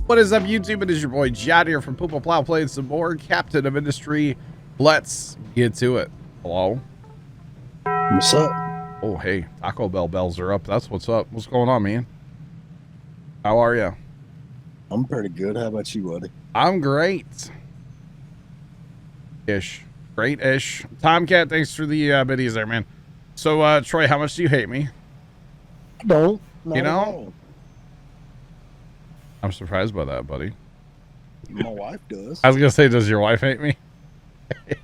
What is up, YouTube? It is your boy Jad here from Poopa Plow playing some more Captain of Industry. Let's get to it. Hello? What's up? Oh, hey, Taco Bell bells are up. That's what's up. What's going on, man? How are you? I'm pretty good. How about you, buddy? I'm great. Ish. Great-ish. Tomcat, thanks for the biddies there, man. So, Troy, how much do you hate me? I don't. You know? I'm surprised by that, buddy. My wife does. I was going to say, does your wife hate me? I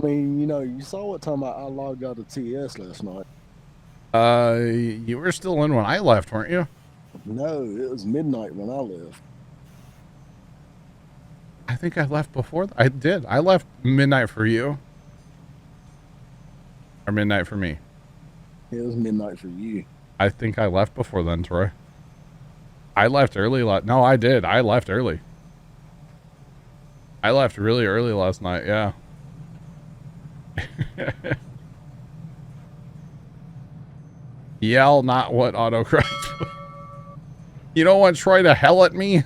mean, you know, you saw what time I logged out of TS last night. You were still in when I left, weren't you? No, it was midnight when I left. I think I left before. I did. I left midnight for you. Or midnight for me. It was midnight for you. I think I left before then, Troy. I left early. No, I did. I left early. I left really early last night. Yeah. Yell, not what autocorrect. You don't want Troy to hell at me,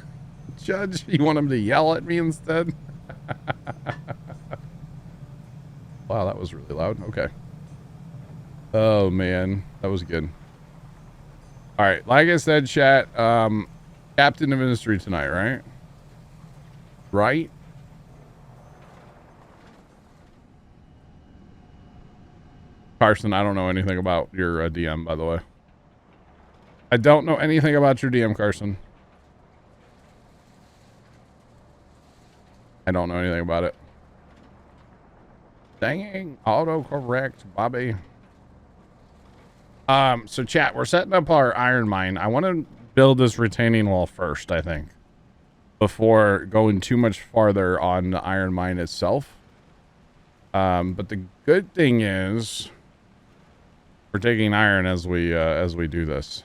Judge? You want him to yell at me instead? Wow, that was really loud. Okay. Oh, man. That was good. All right. Like I said, chat, Captain of Industry tonight, right? Right? Carson, I don't know anything about your DM, by the way. I don't know anything about your DM, Carson. I don't know anything about it. Dang, autocorrect, Bobby. So chat, we're setting up our iron mine. I want to build this retaining wall first, I think, before going too much farther on the iron mine itself. But the good thing is we're taking iron as we do this.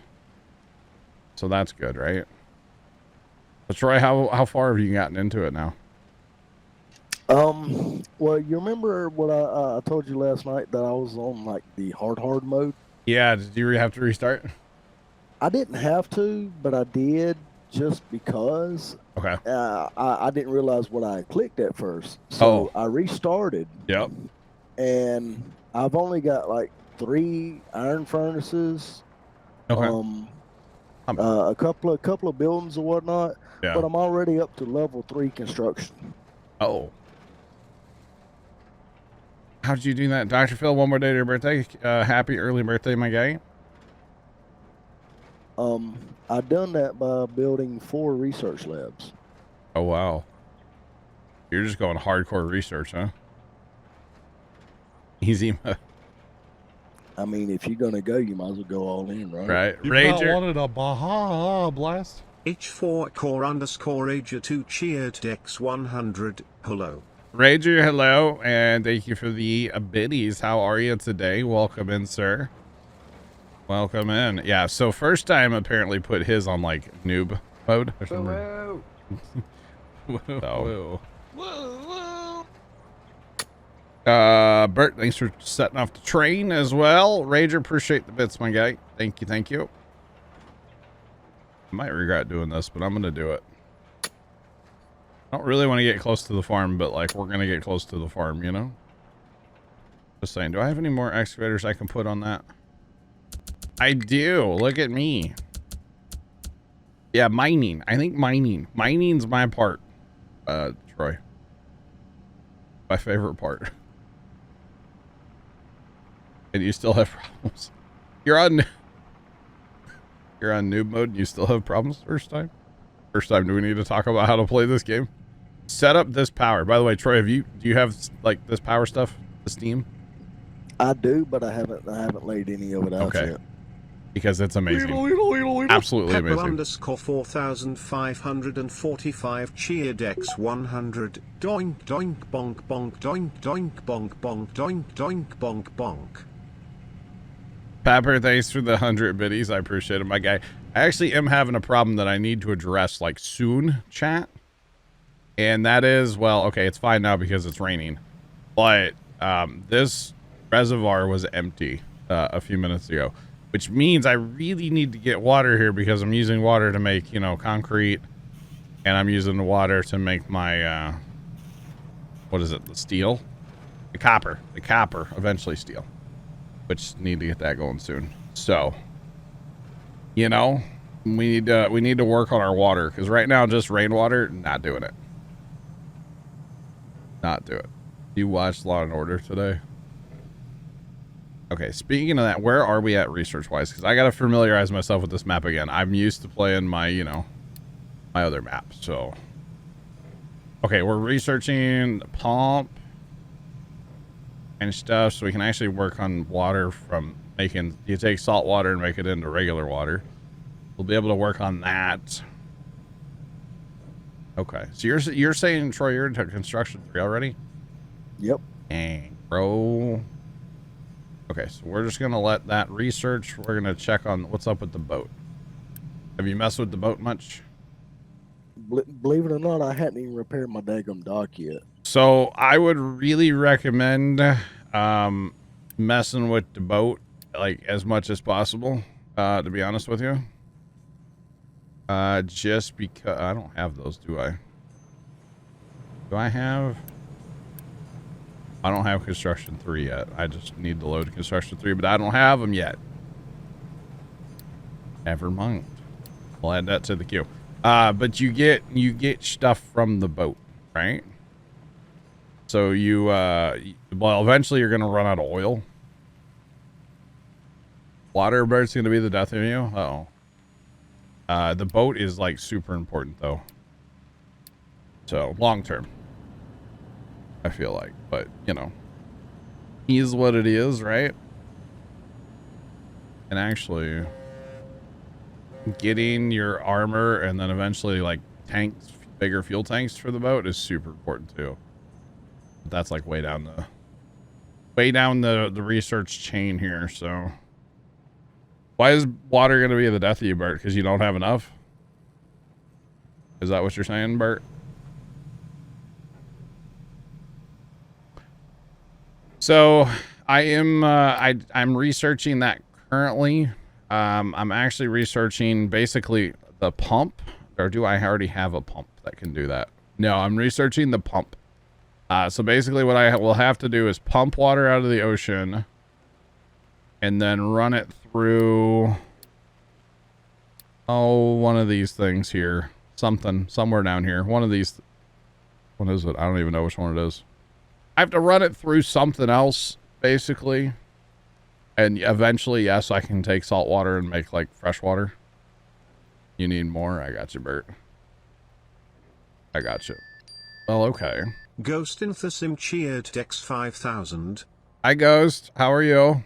So that's good, right? So Troy, how far have you gotten into it now? Well, you remember what I told you last night that I was on like the hard mode? Yeah, did you have to restart? I didn't have to, but I did just because. Okay. I didn't realize what I clicked at first. So I restarted. Yep. And I've only got like 3 iron furnaces. Okay. A couple of buildings and whatnot. Yeah. But I'm already up to level 3 construction. Oh. How'd you do that? Dr. Phil, one more day to your birthday. Happy early birthday, my guy. I done that by building 4 research labs. Oh, wow. You're just going hardcore research, huh? Easy. I mean, if you're going to go, you might as well go all in, right? Right. You Ranger. wanted a Baja Blast? H4 core underscore Rager 2 cheered Dex 100. Hello. Ranger, hello. And thank you for the biddies. How are you today? Welcome in, sir. Welcome in. Yeah, so first time apparently put his on like noob mode or something. Whoa, So. whoa. Bert, thanks for setting off the train as well. Rager, appreciate the bits, my guy. Thank you, thank you. I might regret doing this, but I'm gonna do it. I don't really want to get close to the farm, but like we're gonna get close to the farm, you know? Just saying, do I have any more excavators I can put on that? I do. Look at me. Yeah, mining. I think mining. Mining's my part, Troy. My favorite part. And you still have problems. You're on noob mode and you still have problems first time? First time, do we need to talk about how to play this game? Set up this power. By the way, Troy, do you have like this power stuff? The Steam? I do, but I haven't laid any of it out yet. Because it's amazing. Absolutely Pepper amazing. underscore 4545 cheered Dex 100. Doink doink bonk bonk doink doink bonk bonk doink doink bonk bonk. Pepper, thanks for the 100 biddies. I appreciate it, my guy. I actually am having a problem that I need to address like soon, chat. And that is, well, okay, it's fine now because it's raining. But this reservoir was empty a few minutes ago, which means I really need to get water here because I'm using water to make, you know, concrete And I'm using the water to make my, what is it? The steel? The copper, eventually steel, which need to get that going soon. So, you know, we need to work on our water, because right now just rainwater, not doing it. Not do it. You watched Law and Order today? Okay, speaking of that, where are we at research-wise? Because I got to familiarize myself with this map again. I'm used to playing my, you know, my other map, so. Okay, we're researching the pump and stuff, so we can actually work on water from making, you take salt water and make it into regular water. We'll be able to work on that. Okay, so you're saying, Troy, you're into construction 3 already? Yep. Dang, bro. Okay, so we're just gonna let that research. We're gonna check on what's up with the boat. Have you messed with the boat much? Believe it or not, I hadn't even repaired my daggum dock yet. So I would really recommend messing with the boat like as much as possible. To be honest with you. Just because I don't have those, do I? Do I have? I don't have construction 3 yet. I just need to load construction 3, but I don't have them yet. Never mind. We'll add that to the queue. But you get stuff from the boat, right? So you well, eventually you're gonna run out of oil. Water bird's gonna be the death of you. Uh-oh. The boat is like super important though. So long term, I feel like, but you know, is what it is, right? And actually, getting your armor and then eventually like tanks, bigger fuel tanks for the boat is super important too. But that's like way down the research chain here. So why is water going to be the death of you, Bert? Because you don't have enough? Is that what you're saying, Bert? So I am I'm researching that currently. I'm actually researching basically the pump, or do I already have a pump that can do that? No, I'm researching the pump. So basically what I will have to do is pump water out of the ocean and then run it through, one of these things here. Somewhere down here. One of these. What is it? I don't even know which one it is. I have to run it through something else, basically. And eventually, yes, I can take salt water and make, like, fresh water. You need more? I got you, Bert. I got you. Well, okay. Ghost in the Sim cheered Dex 5000. Hi, Ghost. How are you?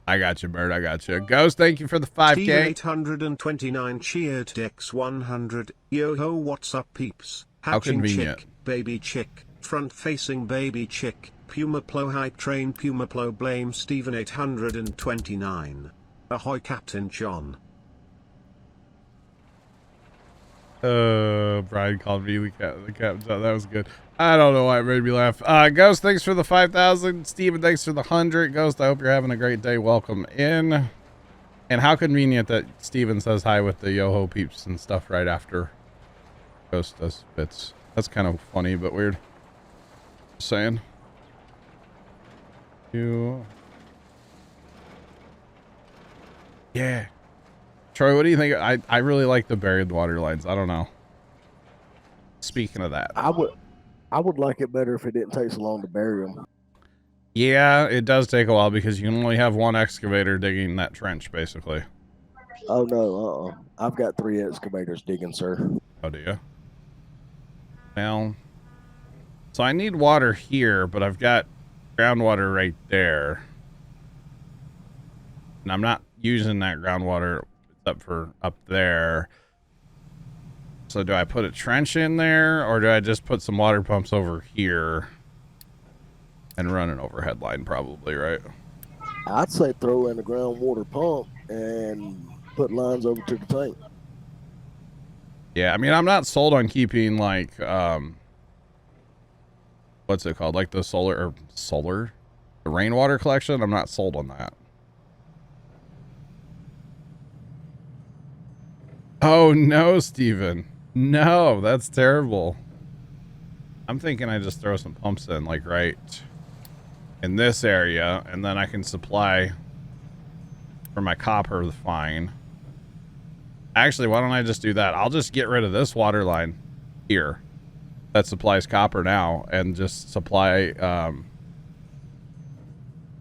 I got you, Bert. I got you. Ghost, thank you for the 5K. Steven 829 cheered Dex 100. Yo ho, what's up, peeps? How Hatching convenient. chick, baby chick, front-facing baby chick, Puma Plo hype train Puma Plo blame Steven 829. Ahoy, Captain John. Brian called me the captain. That was good. I don't know why it made me laugh. Ghost, thanks for the 5,000. Steven, thanks for the 100. Ghost, I hope you're having a great day. Welcome in. And how convenient that Steven says hi with the yo-ho peeps and stuff right after Ghost does bits. That's kind of funny, but weird. Just saying. Yeah. Troy, what do you think? I really like the buried water lines. I don't know. Speaking of that. I would like it better if it didn't take so long to bury them. Yeah, it does take a while because you can only have one excavator digging that trench, basically. Oh no, I've got 3 excavators digging, sir. Oh, do you? Well, so I need water here, but I've got groundwater right there. And I'm not using that groundwater except for up there. So do I put a trench in there, or do I just put some water pumps over here and run an overhead line? Probably, right? I'd say throw in a groundwater pump and put lines over to the tank. Yeah, I mean, I'm not sold on keeping, like, what's it called? Like the the rainwater collection. I'm not sold on that. Oh no, Steven. No, that's terrible. I'm thinking I just throw some pumps in, like right in this area, and then I can supply for my copper fine. Actually, why don't I just do that? I'll just get rid of this water line here that supplies copper now and just supply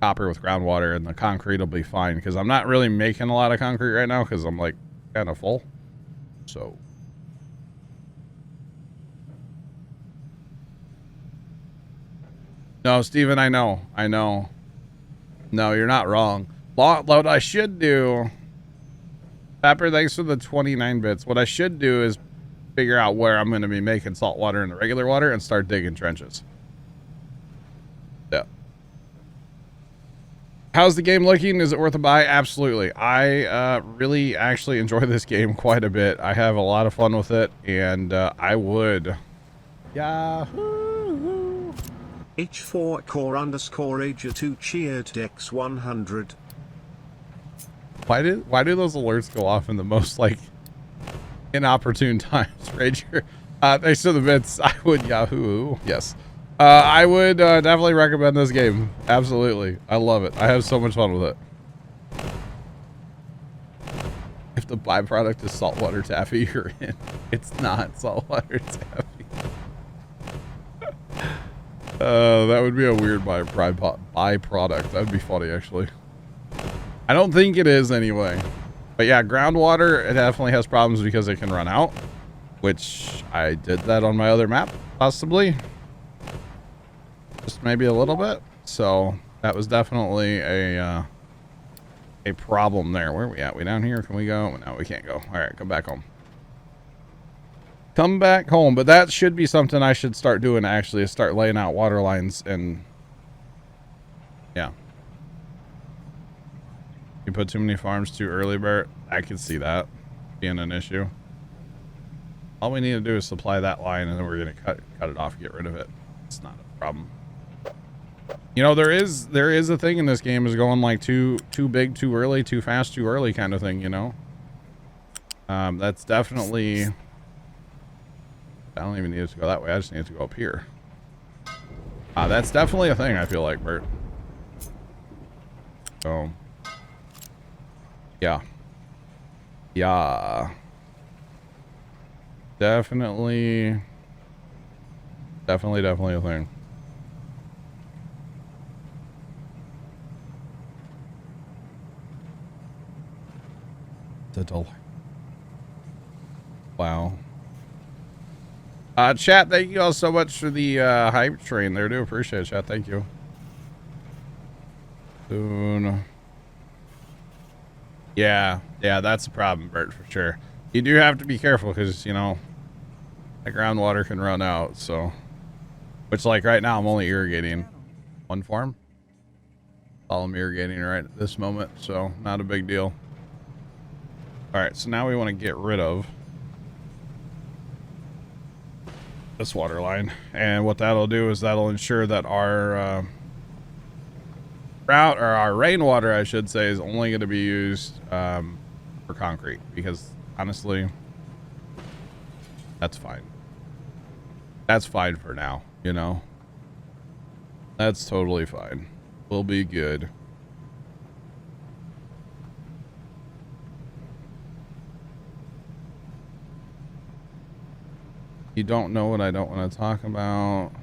copper with groundwater, and the concrete will be fine because I'm not really making a lot of concrete right now because I'm like kind of full. So no, Steven, I know. No, you're not wrong. What I should do, Pepper, thanks for the 29 bits. What I should do is figure out where I'm going to be making salt water and regular water and start digging trenches. Yeah. How's the game looking? Is it worth a buy? Absolutely. I really actually enjoy this game quite a bit. I have a lot of fun with it, and I would. Yahoo! H4 core underscore ager 2 cheered Dex 100. Why do those alerts go off in the most like inopportune times, Rager? Thanks for the bits. I would Yahoo. Yes. I would definitely recommend this game. Absolutely. I love it. I have so much fun with it. If the byproduct is saltwater taffy, you're in. It's not saltwater taffy. That would be a weird byproduct. That'd be funny, actually. I don't think it is anyway. But yeah, groundwater, it definitely has problems because it can run out. Which I did that on my other map, possibly. Just maybe a little bit. So that was definitely a problem there. Where are we at? We down here? Can we go? No, we can't go. All right, come back home. Come back home. But that should be something I should start doing, actually, is start laying out water lines and yeah. You put too many farms too early, Bert. I can see that being an issue. All we need to do is supply that line, and then we're gonna cut it off, get rid of it. It's not a problem. You know, there is a thing in this game is going like too big too early, too fast too early kind of thing. You know, that's definitely. I don't even need it to go that way. I just need it to go up here. That's definitely a thing. I feel like, Bert. So. Yeah. Definitely a thing. The dollar. Wow. Chat, thank you all so much for the hype train there. Do appreciate it, chat. Thank you. Soon. Yeah, that's a problem, Bert, for sure. You do have to be careful because, you know, the groundwater can run out, so. Which, like, right now, I'm only irrigating one farm. All I'm irrigating right at this moment, so not a big deal. Alright, so now we want to get rid of this water line. And what that'll do is that'll ensure that our our rainwater, I should say, is only going to be used for concrete, because honestly, that's fine. That's fine for now, you know. That's totally fine. We'll be good. You don't know what I don't want to talk about.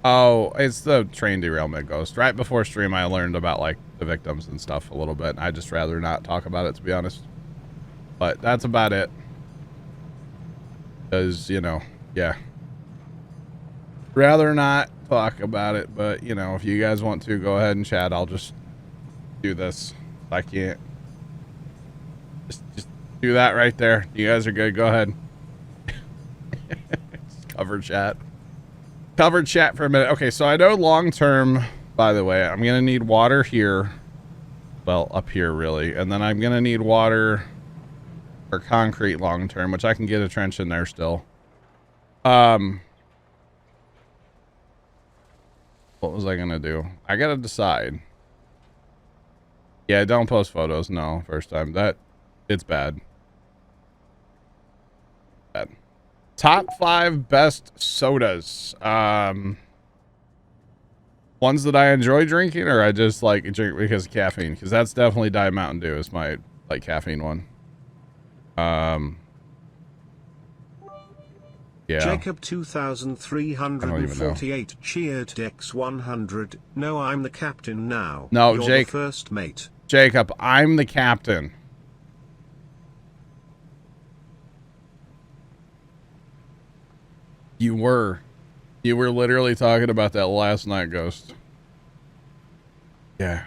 Oh, it's the train derailment ghost. Right before stream, I learned about like the victims and stuff a little bit. I'd just rather not talk about it, to be honest. But that's about it. Because, you know, yeah. Rather not talk about it, but, you know, if you guys want to, go ahead and chat. I'll just do this. I can't. Just do that right there. You guys are good. Go ahead. Just cover chat. Covered chat for a minute. Okay, so I know long term, by the way, I'm gonna need water here. Well, up here really, and then I'm gonna need water for concrete long term, which I can get a trench in there still. What was I gonna do? I gotta decide. Yeah, don't post photos. No, first time. It's bad. bad. Top 5 best sodas. Ones that I enjoy drinking, or I just like drink because of caffeine. Because that's definitely Diet Mountain Dew is my like caffeine one. Yeah. Jacob 2348 cheered Dex 100. No, I'm the captain now. No, You're Jake. the first mate. Jacob, I'm the captain. You were literally talking about that last night, Ghost. Yeah.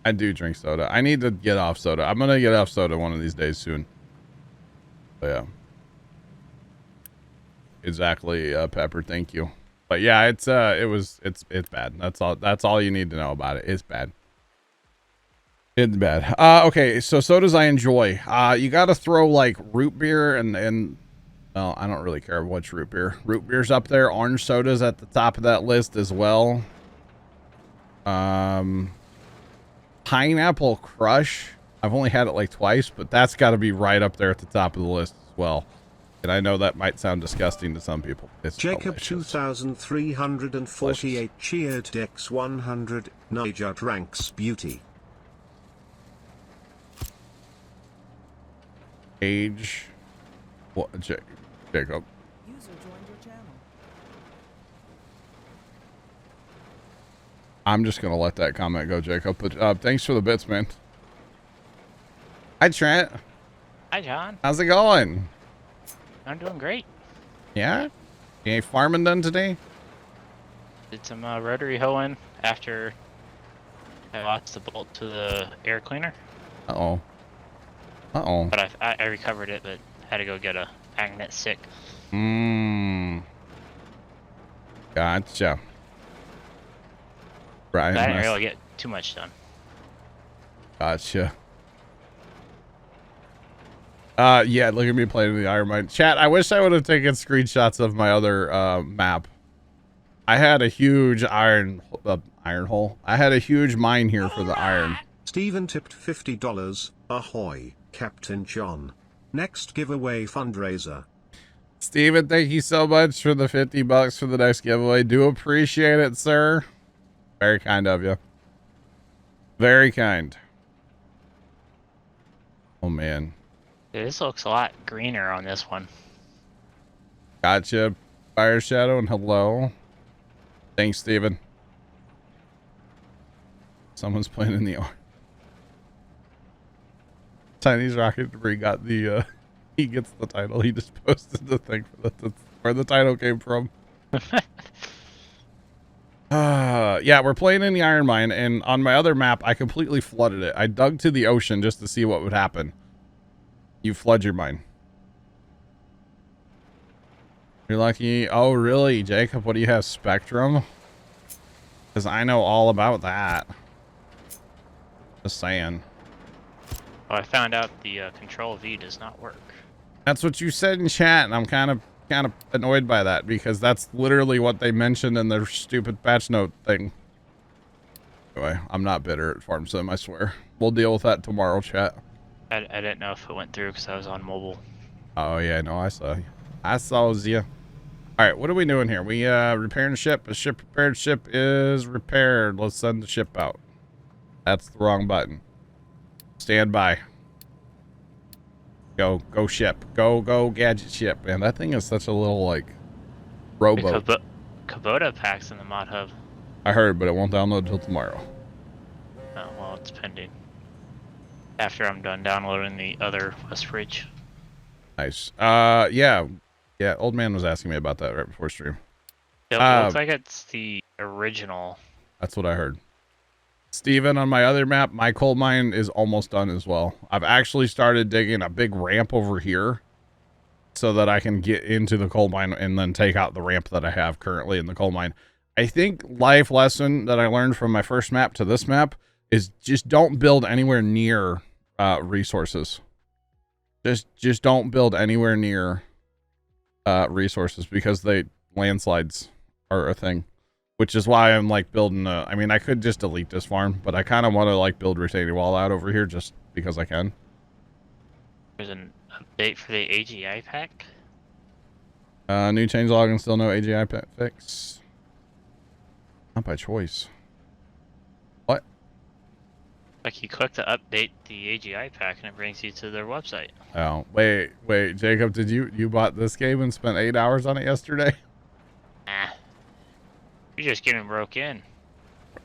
I do drink soda. I need to get off soda. I'm gonna get off soda one of these days soon. But yeah. Exactly, Pepper. Thank you. But yeah, it's bad. That's all you need to know about it. It's bad. It's bad. Okay, so sodas I enjoy. You gotta throw like root beer and well, I don't really care which root beer. Root beer's up there. Orange soda's at the top of that list as well. Pineapple Crush. I've only had it like twice, but that's got to be right up there at the top of the list as well. And I know that might sound disgusting to some people. It's Jacob delicious. 2348 cheered Dex 100. Niger ranks beauty. Age. What? Jacob. User joined your channel. I'm just gonna let that comment go, Jacob. But thanks for the bits, man. Hi, Trent. Hi, John. How's it going? I'm doing great. Yeah. Any farming done today? Did some rotary hoeing after I lost the bolt to the air cleaner. Uh oh. But I recovered it, but had to go get a magnet stick. Gotcha. Right. I didn't really get too much done. Gotcha. Yeah, look at me playing the Iron Mine. Chat, I wish I would have taken screenshots of my other map. I had a huge iron hole. I had a huge mine here for the iron. Steven tipped $50. Ahoy, Captain John. Next giveaway fundraiser. Steven, thank you so much for the $50 for the next giveaway. Do appreciate it, sir. Very kind of you. Very kind. Oh, man. Yeah, this looks a lot greener on this one. Gotcha. Fire Shadow and hello. Thanks, Steven. Someone's playing in the arm. Chinese Rocket Debris got the, he gets the title. He just posted the thing for that's where the title came from. Yeah, we're playing in the iron mine, and on my other map, I completely flooded it. I dug to the ocean just to see what would happen. You flood your mine. You're lucky. Oh, really, Jacob? What do you have, Spectrum? Because I know all about that. Just saying. Well, I found out the Control V does not work. That's what you said in chat, and I'm kind of annoyed by that because that's literally what they mentioned in their stupid patch note thing. Anyway, I'm not bitter at Farm Sim, I swear. We'll deal with that tomorrow, chat. I didn't know if it went through because I was on mobile. Oh yeah, no, I saw you. I saw you. All right, what are we doing here? We repairing the ship. The ship repaired. Ship is repaired. Let's send the ship out. That's the wrong button. Stand by. Go ship. Go gadget ship. Man, that thing is such a little like rowboat. Kubota pack's in the mod hub. I heard, but it won't download until tomorrow. Oh, well, it's pending. After I'm done downloading the other Westbridge. Nice. Yeah. Old man was asking me about that right before stream. It looks like it's the original. That's what I heard. Steven, on my other map, my coal mine is almost done as well. I've actually started digging a big ramp over here so that I can get into the coal mine and then take out the ramp that I have currently in the coal mine. I think life lesson that I learned from my first map to this map is just don't build anywhere near resources. Just don't build anywhere near resources because landslides are a thing. Which is why I'm like building I mean, I could just delete this farm, but I kind of want to like build retaining wall out over here just because I can. There's Update for the AGI pack? New changelog and still no AGI fix. Not by choice. What? Like you click to update the AGI pack and it brings you to their website. Oh, wait, Jacob, did you bought this game and spent 8 hours on it yesterday? Ah. You're just getting broke in.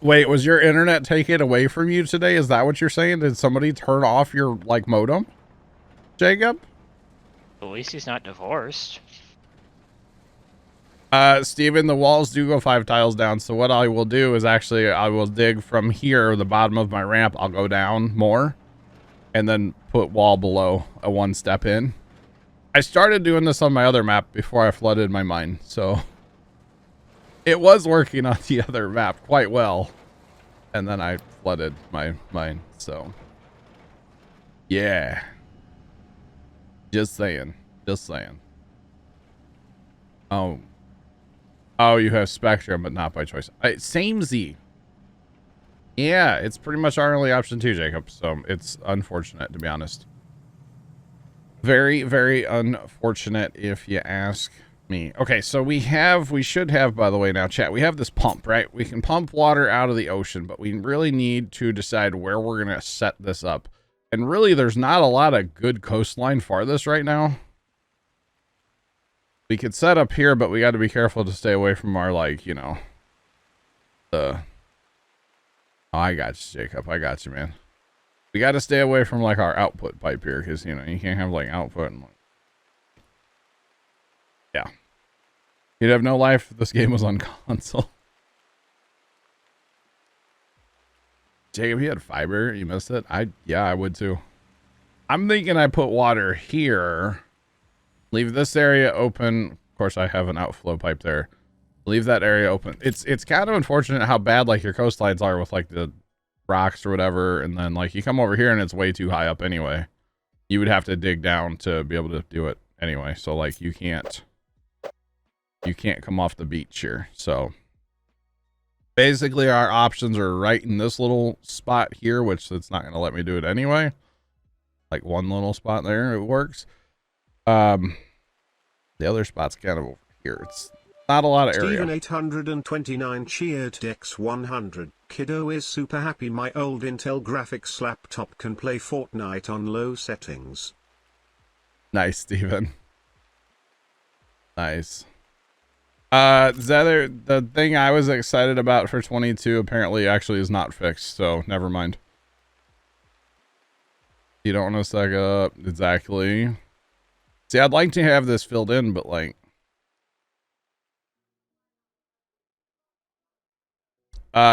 Wait, was your internet taken away from you today? Is that what you're saying? Did somebody turn off your, like, modem? Jacob? At least he's not divorced. Steven, the walls do go 5 tiles down, so what I will do is actually I will dig from here, the bottom of my ramp, I'll go down more, and then put wall below a 1 step in. I started doing this on my other map before I flooded my mine, so it was working on the other map quite well, and then I flooded my mine, so yeah. Just saying. Oh, you have Spectrum, but not by choice. Same Z. Yeah, it's pretty much our only option too, Jacob. So it's unfortunate, to be honest. Very, very unfortunate, if you ask me. Okay, so we should have, by the way, now, chat, we have this pump, right? We can pump water out of the ocean, but we really need to decide where we're going to set this up. And really, there's not a lot of good coastline for this right now. We could set up here, but we got to be careful to stay away from our, like, you know, oh, I got you, Jacob. I got you, man. We got to stay away from, like, our output pipe here, because, you know, you can't have, like, output and, like, yeah. You'd have no life if this game was on console. Jacob, you had fiber. You missed it. Yeah, I would too. I'm thinking I put water here. Leave this area open. Of course, I have an outflow pipe there. Leave that area open. It's kind of unfortunate how bad, like, your coastlines are with, like, the rocks or whatever. And then, like, you come over here and it's way too high up anyway. You would have to dig down to be able to do it anyway. So, like, you can't come off the beach here. So basically our options are right in this little spot here, which it's not going to let me do it anyway. Like one little spot there, it works. The other spot's kind of over here. It's not a lot of area. Steven 829 cheered Dex 100. Kiddo is super happy my old Intel graphics laptop can play Fortnite on low settings. Nice, Steven. Nice. Zether, the thing I was excited about for 22 apparently actually is not fixed, so never mind. You don't want to suck up. Exactly. See, I'd like to have this filled in, but like...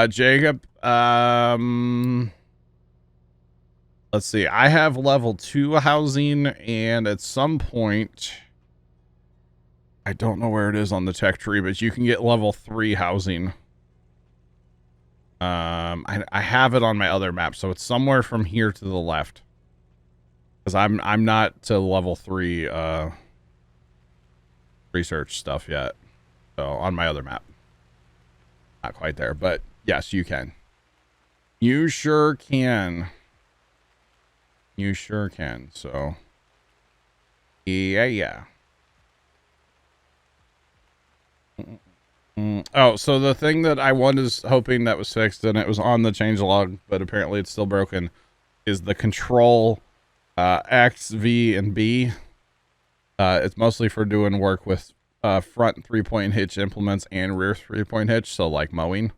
Jacob, let's see. I have level 2 housing, and at some point... I don't know where it is on the tech tree, but you can get level 3 housing. I have it on my other map, so it's somewhere from here to the left. Because I'm not to level 3 research stuff yet. So on my other map. Not quite there, but yes, you can. You sure can. You sure can, so. Yeah. Oh, so the thing that I was hoping that was fixed, and it was on the changelog, but apparently it's still broken, is the control X, V, and B. It's mostly for doing work with front 3-point hitch implements and rear 3-point hitch, so like mowing.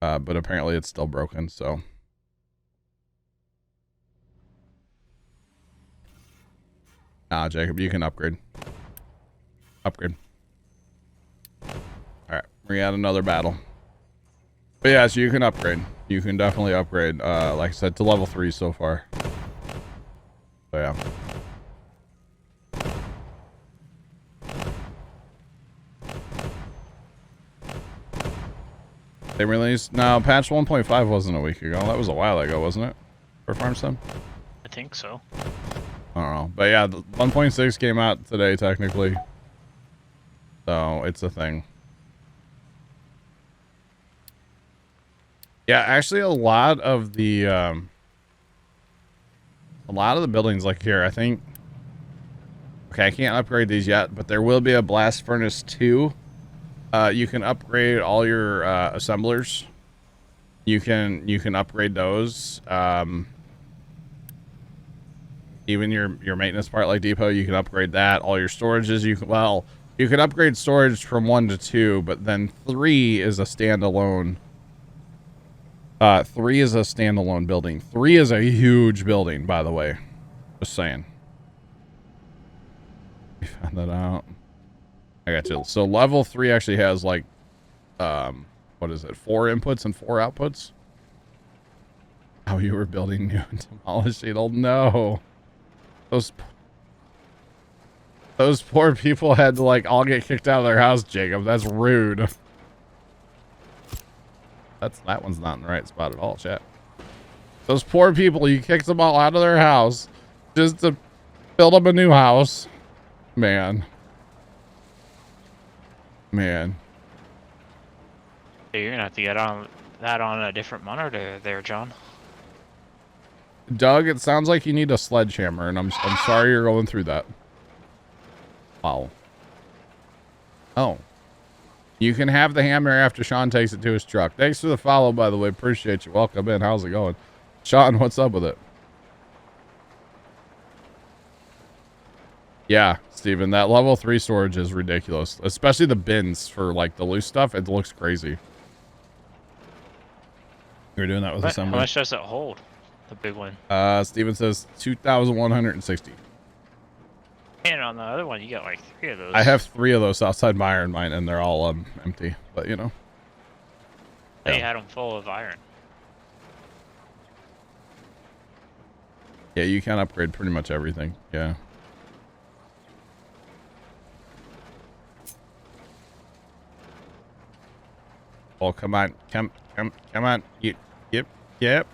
But apparently it's still broken, so. Jacob, you can upgrade. Upgrade. Alright, we got another battle. But yeah, so you can upgrade. You can definitely upgrade, like I said, to level 3 so far. So yeah. They released... No, patch 1.5 wasn't a week ago. That was a while ago, wasn't it? For Farm Sim? I think so. I don't know. But yeah, the 1.6 came out today, technically. So, it's a thing. Yeah, actually a lot of the buildings like here, I think Okay, I can't upgrade these yet, but there will be a blast furnace 2. You can upgrade all your assemblers. You can upgrade those. Even your maintenance part like depot, you can upgrade that. All your storages, you can upgrade storage from 1 to 2, but then 3 is a standalone. 3 is a standalone building. 3 is a huge building, by the way. Just saying. We found that out. I got you. So level 3 actually has like, what is it? 4 inputs and 4 outputs. Oh, you were building new and demolishing. Oh no. Those poor people had to like all get kicked out of their house, Jacob. That's rude. That one's not in the right spot at all, chat. Those poor people, you kicked them all out of their house just to build them a new house. Man. Man. Hey, you're gonna have to get on that on a different monitor there, John. Doug, it sounds like you need a sledgehammer, and I'm sorry you're going through that. Wow. Oh. You can have the hammer after Sean takes it to his truck. Thanks for the follow, by the way. Appreciate you. Welcome in. How's it going? Sean, what's up with it? Yeah, Steven, that level 3 storage is ridiculous. Especially the bins for, like, the loose stuff. It looks crazy. You're doing that with assembly? How much does it hold? The big one. Steven says 2,160. And on the other one, you got like 3 of those. I have 3 of those outside my iron mine, and they're all empty. But you know, They had them full of iron. Yeah, you can upgrade pretty much everything. Yeah. Oh, come on, come on. Yep.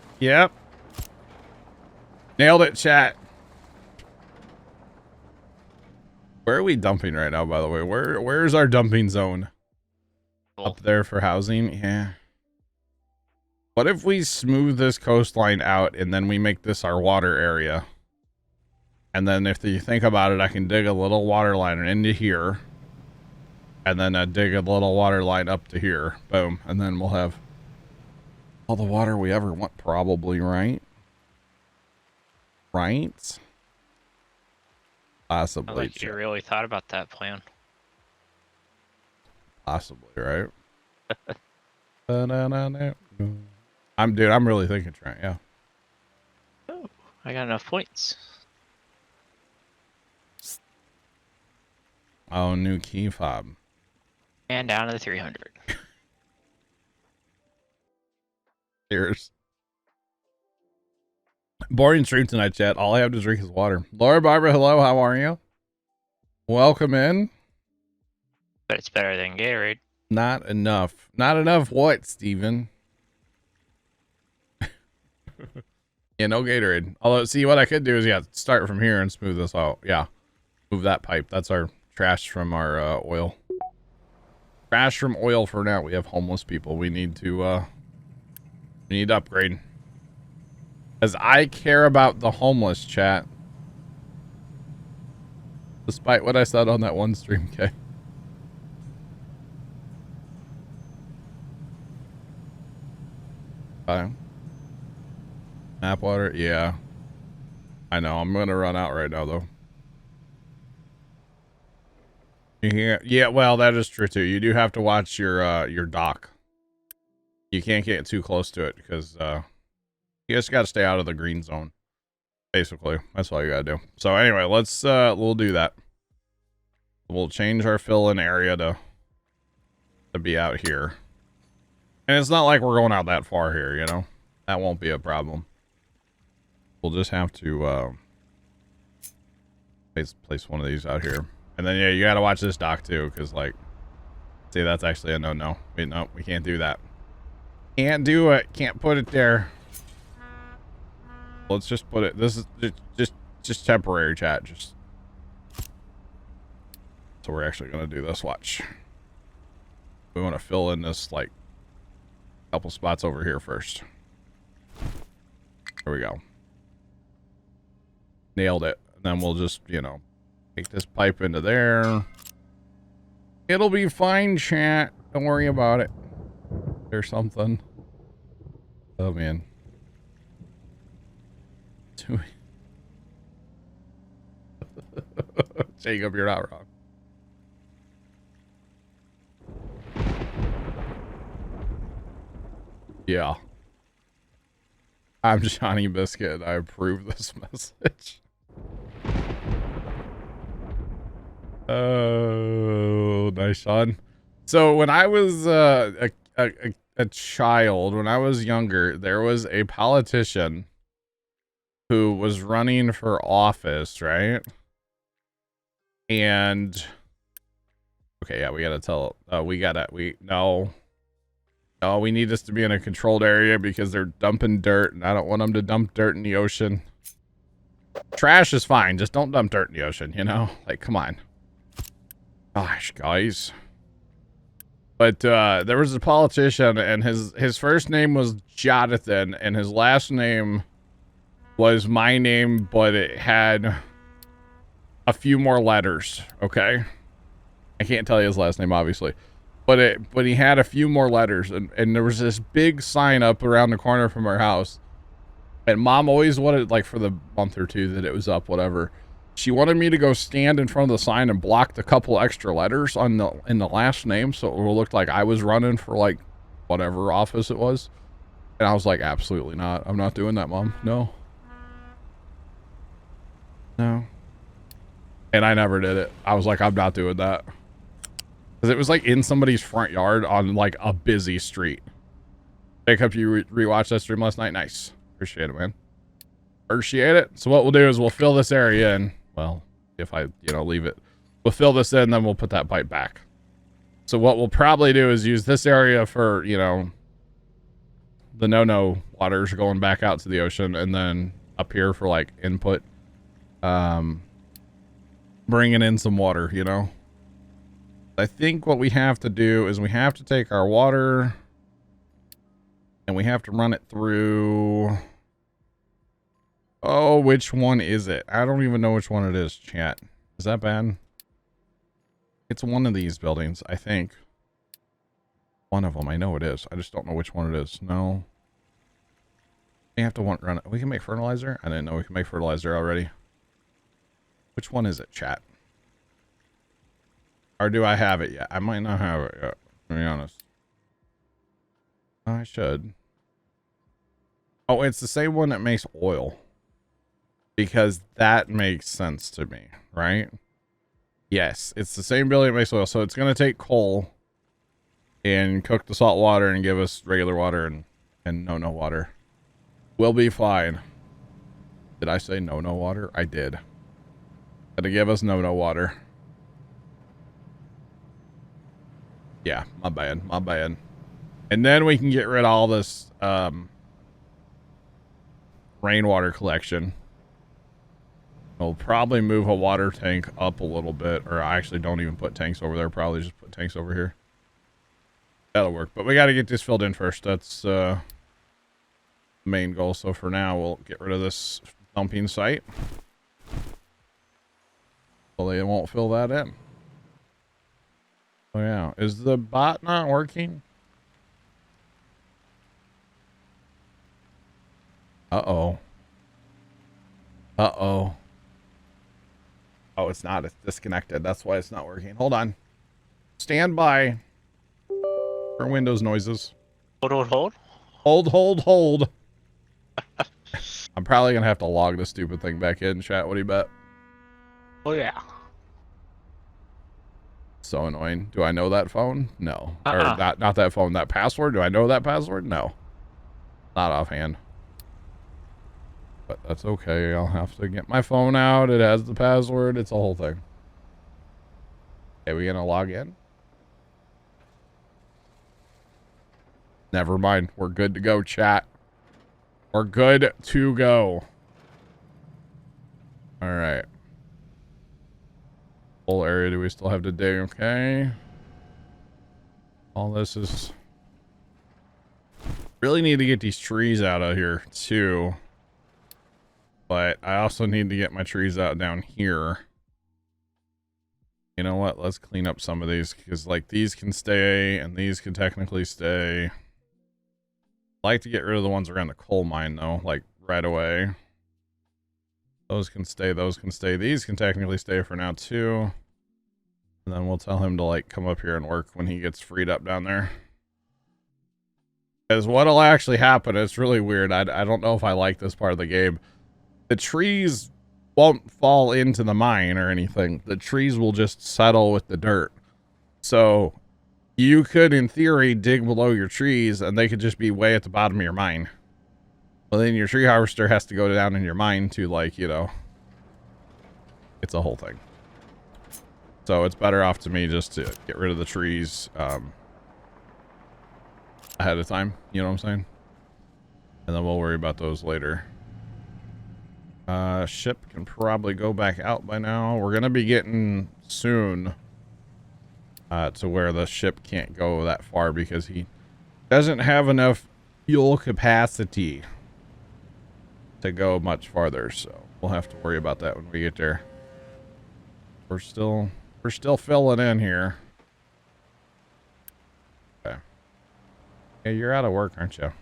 Nailed it, chat. Where are we dumping right now, by the way? Where's our dumping zone? Cool. Up there for housing? Yeah. What if we smooth this coastline out and then we make this our water area? And then if you think about it, I can dig a little water line into here. And then dig a little water line up to here. Boom. And then we'll have all the water we ever want, probably, right? Right? Possibly. Like you really thought about that plan. Possibly, right? I'm really thinking, Trent. Yeah. Oh, I got enough points. Oh, new key fob. And down to the 300. Cheers. Boring stream tonight, chat. All I have to drink is water. Laura Barbara, hello. How are you? Welcome in. But it's better than Gatorade. Not enough. Not enough what, Steven? Yeah, no Gatorade. Although, see, what I could do is, yeah, start from here and smooth this out. Yeah. Move that pipe. That's our trash from our oil. Trash from oil for now. We have homeless people. We need to upgrade. As I care about the homeless, chat. Despite what I said on that one stream, okay? Map water? Yeah. I know. I'm going to run out right now, though. Yeah, well, that is true, too. You do have to watch your dock. You can't get too close to it because you just got to stay out of the green zone. Basically, that's all you got to do. So anyway, we'll do that. We'll change our fill-in area to be out here. And it's not like we're going out that far here, you know? That won't be a problem. We'll just have to place one of these out here. And then, yeah, you got to watch this dock, too, because, like, see, that's actually a no-no. Wait, no, we can't do that. Can't do it. Can't put it there. Let's just put it. This is just temporary, chat. So we're actually going to do this. Watch. We want to fill in this, like, couple spots over here first. There we go. Nailed it. And then we'll just, you know, Take this pipe into there. It'll be fine, chat. Don't worry about it. There's something. Oh, man. Jacob, you're not wrong. Yeah. I'm Johnny Biscuit. I approve this message. Oh, nice, Sean. So when I was a child, when I was younger, there was a politician who was running for office, right? And okay, yeah, we gotta tell. No, we need this to be in a controlled area because they're dumping dirt, and I don't want them to dump dirt in the ocean. Trash is fine, just don't dump dirt in the ocean, you know? Like, come on. Gosh, guys. But there was a politician, and his first name was Jonathan, and his last name was my name, but it had a few more letters, okay? I can't tell you his last name, obviously. But he had a few more letters, and there was this big sign up around the corner from our house. And Mom always wanted, like, for the month or two that it was up, whatever, she wanted me to go stand in front of the sign and block the couple extra letters in the last name, so it would look like I was running for, like, whatever office it was. And I was like, absolutely not. I'm not doing that, Mom. No. No. And I never did it. I was like, I'm not doing that. Because it was like in somebody's front yard on like a busy street. Jacob, you rewatched that stream last night? Nice. Appreciate it, man. Appreciate it. So what we'll do is we'll fill this area in. Well, if I, leave it. We'll fill this in, then we'll put that pipe back. So what we'll probably do is use this area for, the no-no waters going back out to the ocean, and then up here for like input. Bringing in some water, I think what we have to do is we have to take our water and we have to run it through. Oh, which one is it? I don't even know which one it is, chat. Is that bad? It's one of these buildings, I think. One of them, I know it is. I just don't know which one it is. No. We have to run it. We can make fertilizer? I didn't know we can make fertilizer already. Which one is it, chat? Or do I have it yet? I might not have it yet, to be honest. I should. Oh, it's the same one that makes oil. Because that makes sense to me, right? Yes, it's the same building that makes oil. So it's going to take coal and cook the salt water and give us regular water and no water. We'll be fine. Did I say no water? I did. Gonna give us no water. Yeah, my bad. And then we can get rid of all this rainwater collection. We'll probably move a water tank up a little bit, or I actually don't even put tanks over there. Probably just put tanks over here. That'll work, but we got to get this filled in first. That's the main goal. So for now, we'll get rid of this dumping site. Well, they won't fill that in. Oh yeah, is the bot not working? Uh-oh. Uh-oh. Oh, it's not. It's disconnected. That's why it's not working. Hold on. Stand by for Windows noises. Hold. Hold. I'm probably going to have to log this stupid thing back in, chat. What do you bet? Oh, yeah. So annoying. Do I know that phone? No. Or not that phone. That password? Do I know that password? No. Not offhand. But that's okay. I'll have to get my phone out. It has the password. It's a whole thing. Okay, we gonna log in? Never mind. We're good to go, chat. We're good to go. All right. Whole area do we still have to dig? Okay. All this is... Really need to get these trees out of here, too. But I also need to get my trees out down here. You know what? Let's clean up some of these because like these can stay and these can technically stay. I like to get rid of the ones around the coal mine though, like right away. Those can stay, those can stay. These can technically stay for now too. And then we'll tell him to like come up here and work when he gets freed up down there. Because what'll actually happen, it's really weird. I don't know if I like this part of the game. The trees won't fall into the mine or anything. The trees will just settle with the dirt. So you could, in theory, dig below your trees and they could just be way at the bottom of your mine. Well, then your tree harvester has to go down in your mine to, like, you know, it's a whole thing. So it's better off to me just to get rid of the trees ahead of time. You know what I'm saying? And then we'll worry about those later. Ship can probably go back out by now. We're going to be getting soon to where the ship can't go that far because he doesn't have enough fuel capacity to go much farther. So we'll have to worry about that when we get there. We're still filling in here. Okay. Yeah, you're out of work, aren't you?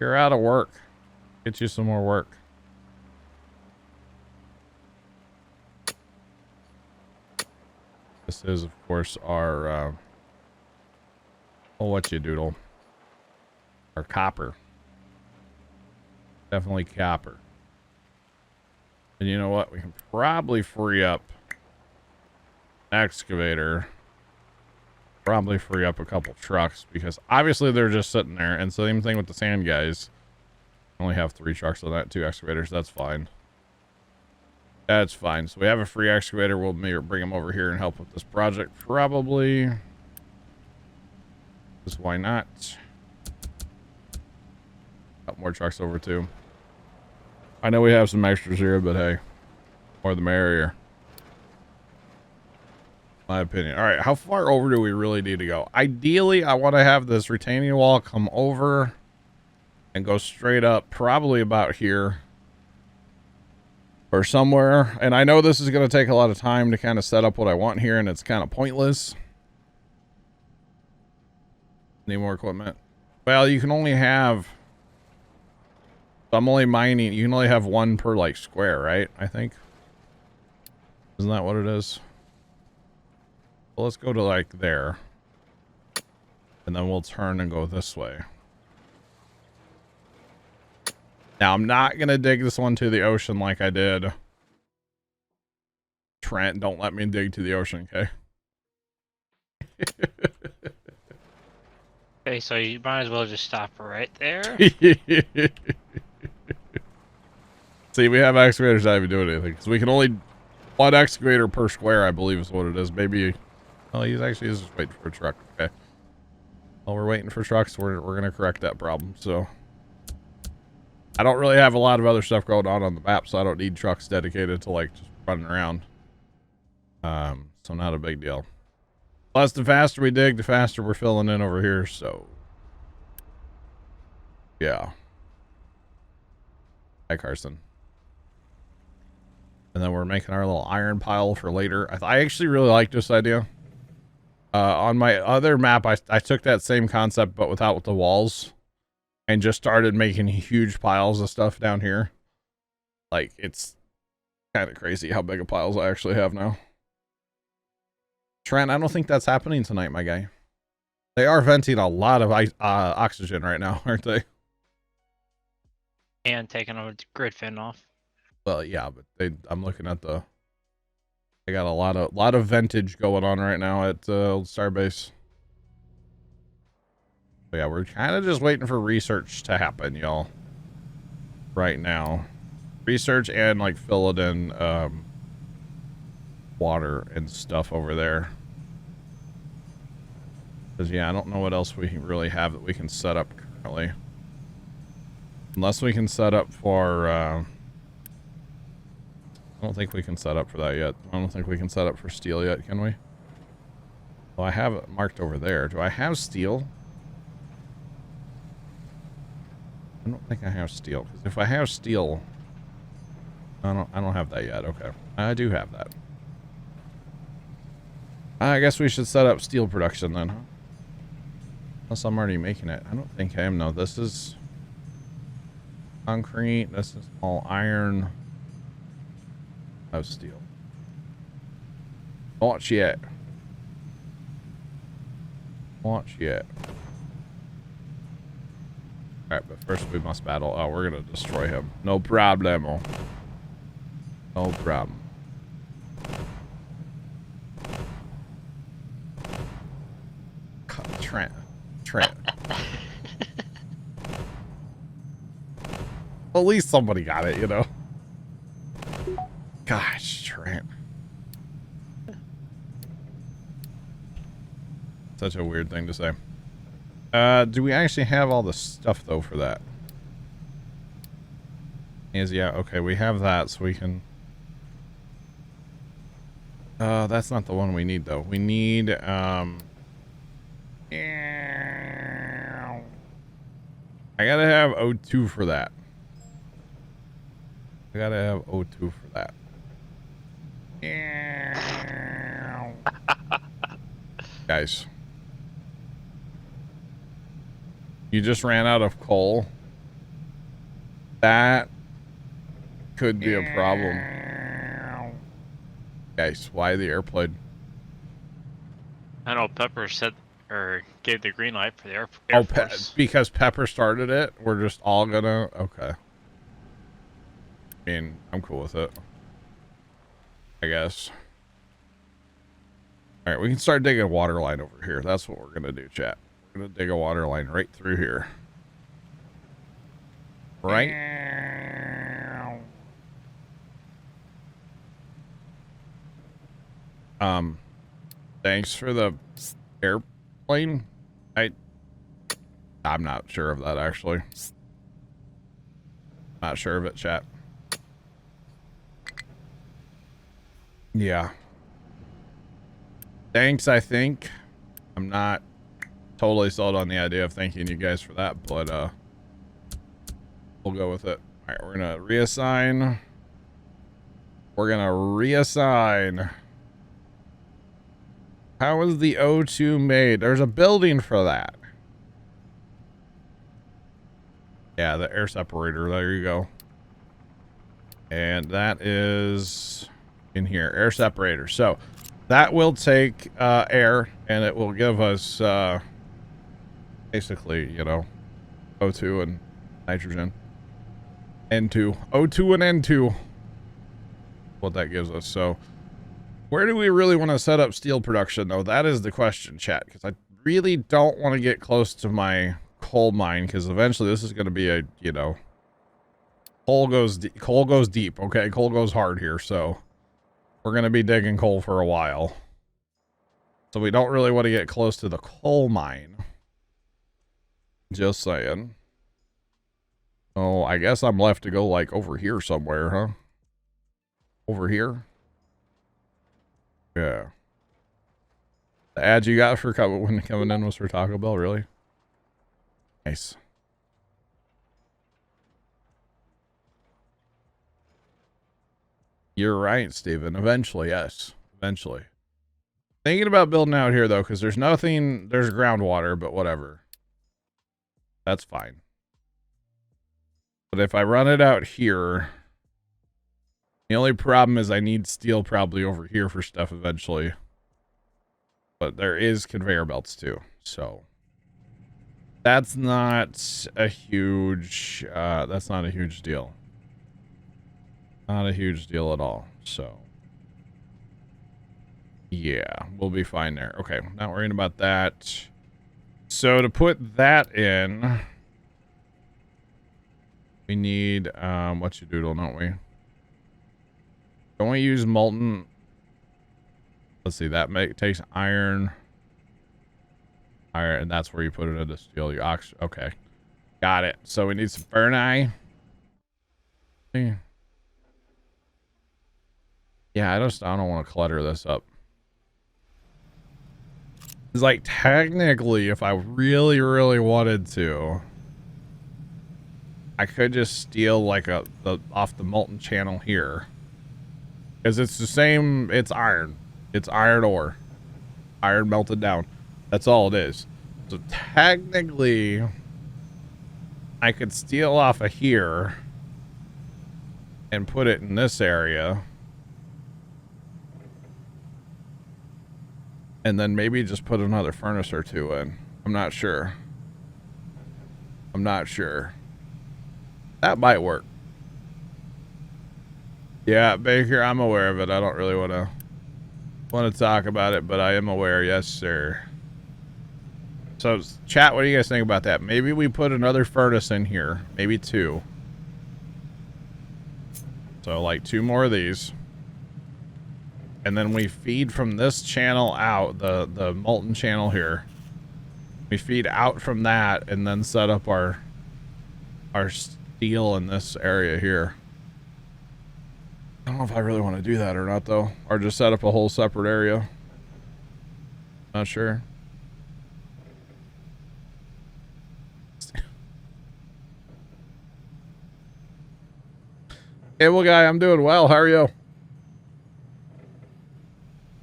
You're out of work. Get you some more work. This is, of course, our, oh, what you doodle? Our copper. Definitely copper. And you know what? We can probably free up an excavator. Probably free up a couple trucks because obviously they're just sitting there. And same thing with the sand guys. Only have 3 trucks on that, 2 excavators. That's fine. That's fine. So we have a free excavator. We'll bring him over here and help with this project. Probably. Because why not? Got more trucks over too. I know we have some extras here, but hey, more the merrier. My opinion. All right, how far over do we really need to go? Ideally, I want to have this retaining wall come over and go straight up, probably about here. Or somewhere. And I know this is going to take a lot of time to kind of set up what I want here, and it's kind of pointless. Need more equipment? Well, you can only have... I'm only mining. You can only have 1 per, like, square, right? I think. Isn't that what it is? Well, let's go to, like, there. And then we'll turn and go this way. Now, I'm not going to dig this one to the ocean like I did. Trent, don't let me dig to the ocean, okay? Okay, so you might as well just stop right there. See, we have excavators that even do anything. Because we can only... 1 excavator per square, I believe is what it is. Maybe... Oh, he's just waiting for a truck. Okay. Well, we're waiting for trucks. We're going to correct that problem, so... I don't really have a lot of other stuff going on the map, so I don't need trucks dedicated to, like, just running around. So not a big deal. Plus, the faster we dig, the faster we're filling in over here, so... Yeah. Hi, Carson. And then we're making our little iron pile for later. I actually really like this idea. On my other map, I took that same concept, but without the walls. And just started making huge piles of stuff down here. Like, it's kind of crazy how big of piles I actually have now. Trent, I don't think that's happening tonight, my guy. They are venting a lot of oxygen right now, aren't they? And taking a grid fin off. Well, yeah, but I'm looking at the... They got a lot of ventage going on right now at Old Starbase. But yeah, we're kind of just waiting for research to happen, y'all. Right now. Research and, like, fill it in water and stuff over there. Because, yeah, I don't know what else we really have that we can set up currently. Unless we can set up for... I don't think we can set up for that yet. I don't think we can set up for steel yet, can we? Well, I have it marked over there. Do I have steel? I don't think I have steel. Because if I have steel... I don't have that yet. Okay. I do have that. I guess we should set up steel production then, huh? Unless I'm already making it. I don't think I am. No, this is concrete. This is all iron. No steel. Not yet. Not yet. Alright, but first we must battle. Oh, we're gonna destroy him. No problemo. No problem. Trent. At least somebody got it, you know. Gosh, Trent. Such a weird thing to say. Do we actually have all the stuff though for that? Yeah, okay, we have that, so we can. That's not the one we need though. We need I gotta have O2 for that. I gotta have O2 for that. Guys. You just ran out of coal. That could be a problem. Guys, why the airplane? I know Pepper said or gave the green light for the Air Force. Because Pepper started it, we're just all gonna. Okay. I mean, I'm cool with it, I guess. All right, we can start digging a water line over here. That's what we're gonna do, chat. We're gonna dig a water line right through here. Right? Thanks for the airplane. I'm not sure of that, actually. Not sure of it, chat. Yeah. Thanks, I think. I'm not totally sold on the idea of thanking you guys for that, but we'll go with it. All right, we're gonna reassign. We're gonna reassign. How is the O2 made? There's a building for that. Yeah, the air separator. There you go. And that is in here, air separator. So that will take air, and it will give us basically, you know, O2 and nitrogen. N2. O2 and N2. What that gives us. So where do we really want to set up steel production, though? That is the question, chat, because I really don't want to get close to my coal mine, because eventually this is going to be a, you know, coal goes deep, okay? Coal goes hard here, so we're going to be digging coal for a while. So we don't really want to get close to the coal mine. Just saying. Oh, I guess I'm left to go, like, over here somewhere, huh? Over here? Yeah. The ad you got for when coming in was for Taco Bell, really? Nice. You're right, Steven. Eventually, yes. Eventually. Thinking about building out here, though, because there's nothing... There's groundwater, but whatever. That's fine. But if I run it out here... The only problem is I need steel probably over here for stuff eventually. But there is conveyor belts too, so that's not a huge deal. Not a huge deal at all. So yeah, we'll be fine there. Okay, not worrying about that. So to put that in, we need what you doodle, don't we? Don't we use molten? Let's see, that takes iron, and that's where you put it into steel. Okay, got it. So we need some burni. Yeah, I don't want to clutter this up. It's like technically, if I really, really wanted to, I could just steal like off the molten channel here. Because it's the same, it's iron. It's iron ore. iron melted down. That's all it is. So technically, I could steal off of here and put it in this area. And then maybe just put another furnace or two in. I'm not sure. I'm not sure. That might work. Yeah, Baker, I'm aware of it. I don't really want to talk about it, but I am aware. Yes, sir. So, chat, what do you guys think about that? Maybe we put another furnace in here. Maybe 2. So, like 2 more of these. And then we feed from this channel out, the molten channel here. We feed out from that and then set up our steel in this area here. I don't know if I really want to do that or not, though. Or just set up a whole separate area. Not sure. Cable guy, I'm doing well. How are you?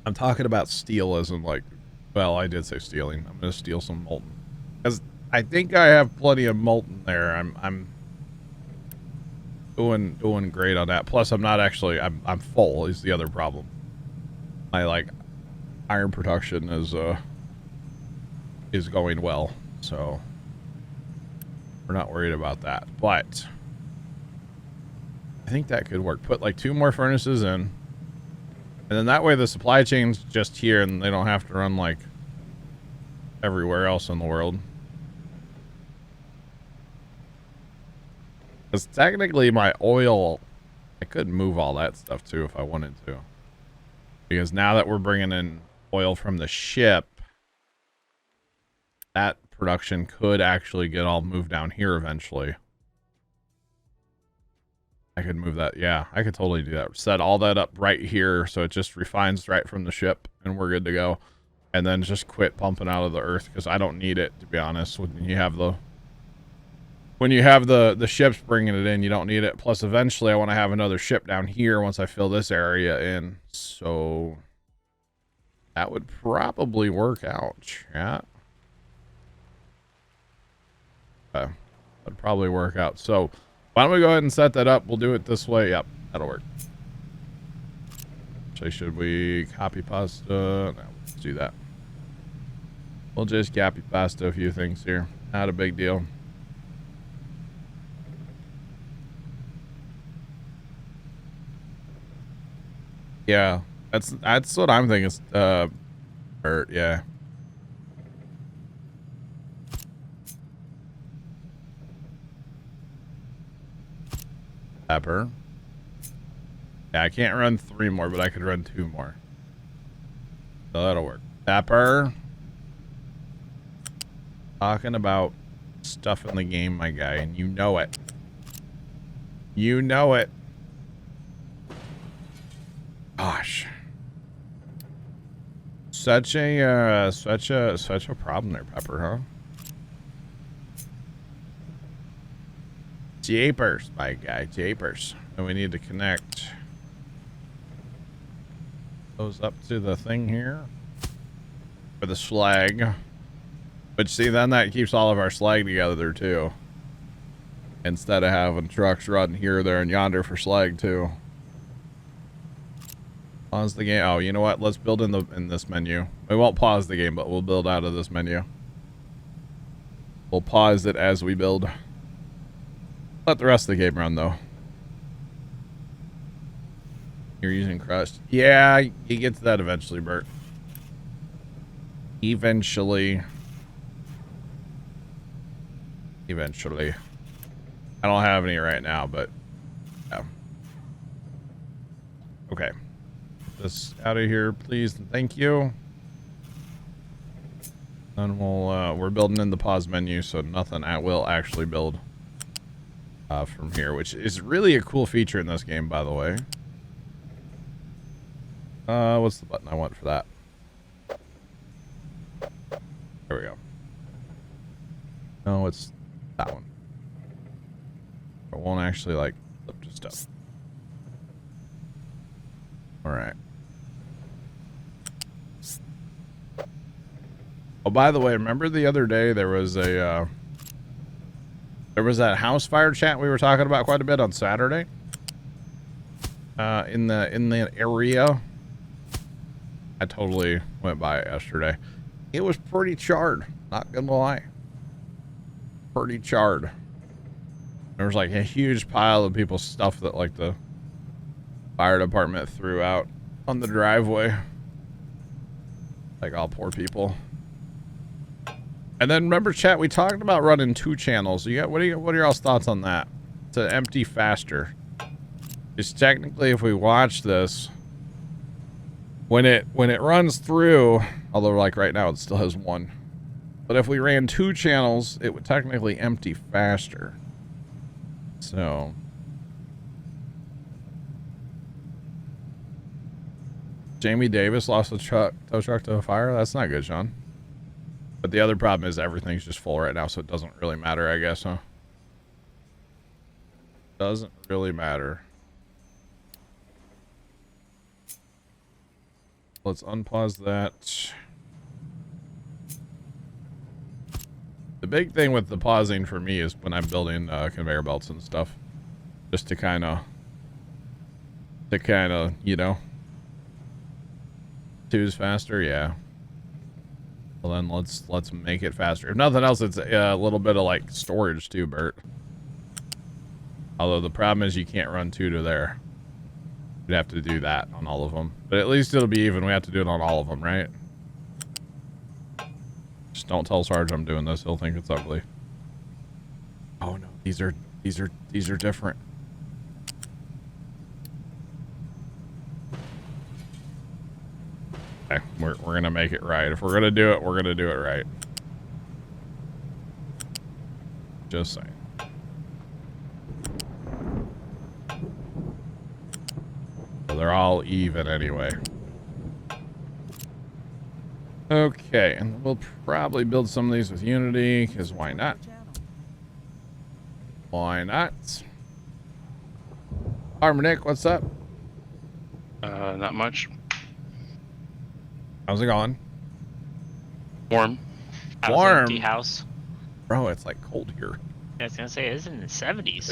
I'm talking about steel as in like, well, I did say stealing. I'm going to steal some molten. Because I think I have plenty of molten there. I'm doing great on that. Plus, I'm not actually, I'm full is the other problem. My, like, iron production is going well. So, we're not worried about that. But, I think that could work. Put, like, 2 more furnaces in. And then that way the supply chain's just here and they don't have to run, like, everywhere else in the world. Because technically my oil, I could move all that stuff too if I wanted to. Because now that we're bringing in oil from the ship, that production could actually get all moved down here eventually. I could move that. Yeah, I could totally do that. Set all that up right here so it just refines right from the ship and we're good to go. And then just quit pumping out of the earth because I don't need it, to be honest. When you have the ships bringing it in, you don't need it. Plus, eventually, I want to have another ship down here once I fill this area in. So, that would probably work out, chat. Okay. That'd probably work out. So, why don't we go ahead and set that up? We'll do it this way. Yep, that'll work. So, should we copy pasta? No, let's do that. We'll just copy pasta a few things here. Not a big deal. Yeah, that's what I'm thinking. Yeah. Pepper. Yeah, I can't run 3 more, but I could run 2 more. So that'll work. Pepper. Talking about stuff in the game, my guy, and you know it. You know it. Gosh. Such a problem there, Pepper, huh? Japers, my guy, japers. And we need to connect those up to the thing here for the slag. But see, then that keeps all of our slag together too. Instead of having trucks run here, there, and yonder for slag too. Pause the game. Oh, you know what? Let's build in this menu. We won't pause the game, but we'll build out of this menu. We'll pause it as we build. Let the rest of the game run, though. You're using crust. Yeah, you get to that eventually, Bert. Eventually. Eventually. I don't have any right now, but yeah. Okay. Get this out of here, please, and thank you. And we're building in the pause menu, so nothing will actually build from here, which is really a cool feature in this game, by the way. What's the button I want for that? There we go. No, it's that one. It won't actually, like, flip to stuff. Alright. Oh, by the way, remember the other day there was that house fire chat we were talking about quite a bit on Saturday? In the area. I totally went by it yesterday. It was pretty charred, not gonna lie. Pretty charred. There was like a huge pile of people's stuff that like the fire department threw out on the driveway. Like all poor people. And then remember, chat, we talked about running 2 channels. What are your all's thoughts on that? To empty faster. Because technically, if we watch this, when it runs through, although like right now it still has 1, but if we ran 2 channels, it would technically empty faster. So. Jamie Davis lost a tow truck to a fire. That's not good, Sean. But the other problem is everything's just full right now, so it doesn't really matter, I guess, huh? Doesn't really matter. Let's unpause that. The big thing with the pausing for me is when I'm building conveyor belts and stuff. Just to kind of, you know, 2's faster, yeah. Well then let's make it faster. If nothing else, it's a little bit of like storage too, Bert. Although the problem is you can't run 2 to there. You'd have to do that on all of them. But at least it'll be even. We have to do it on all of them, right? Just don't tell Sarge I'm doing this. He'll think it's ugly. Oh no, these are different. Okay, we're gonna make it right. If we're gonna do it, we're gonna do it right. Just saying. So they're all even anyway. Okay, and we'll probably build some of these with Unity, because why not? Why not? Armor Nick, what's up? Not much. How's it going? Warm. How's Warm. Empty house. Bro, it's like cold here. I was gonna say it's in the 70s.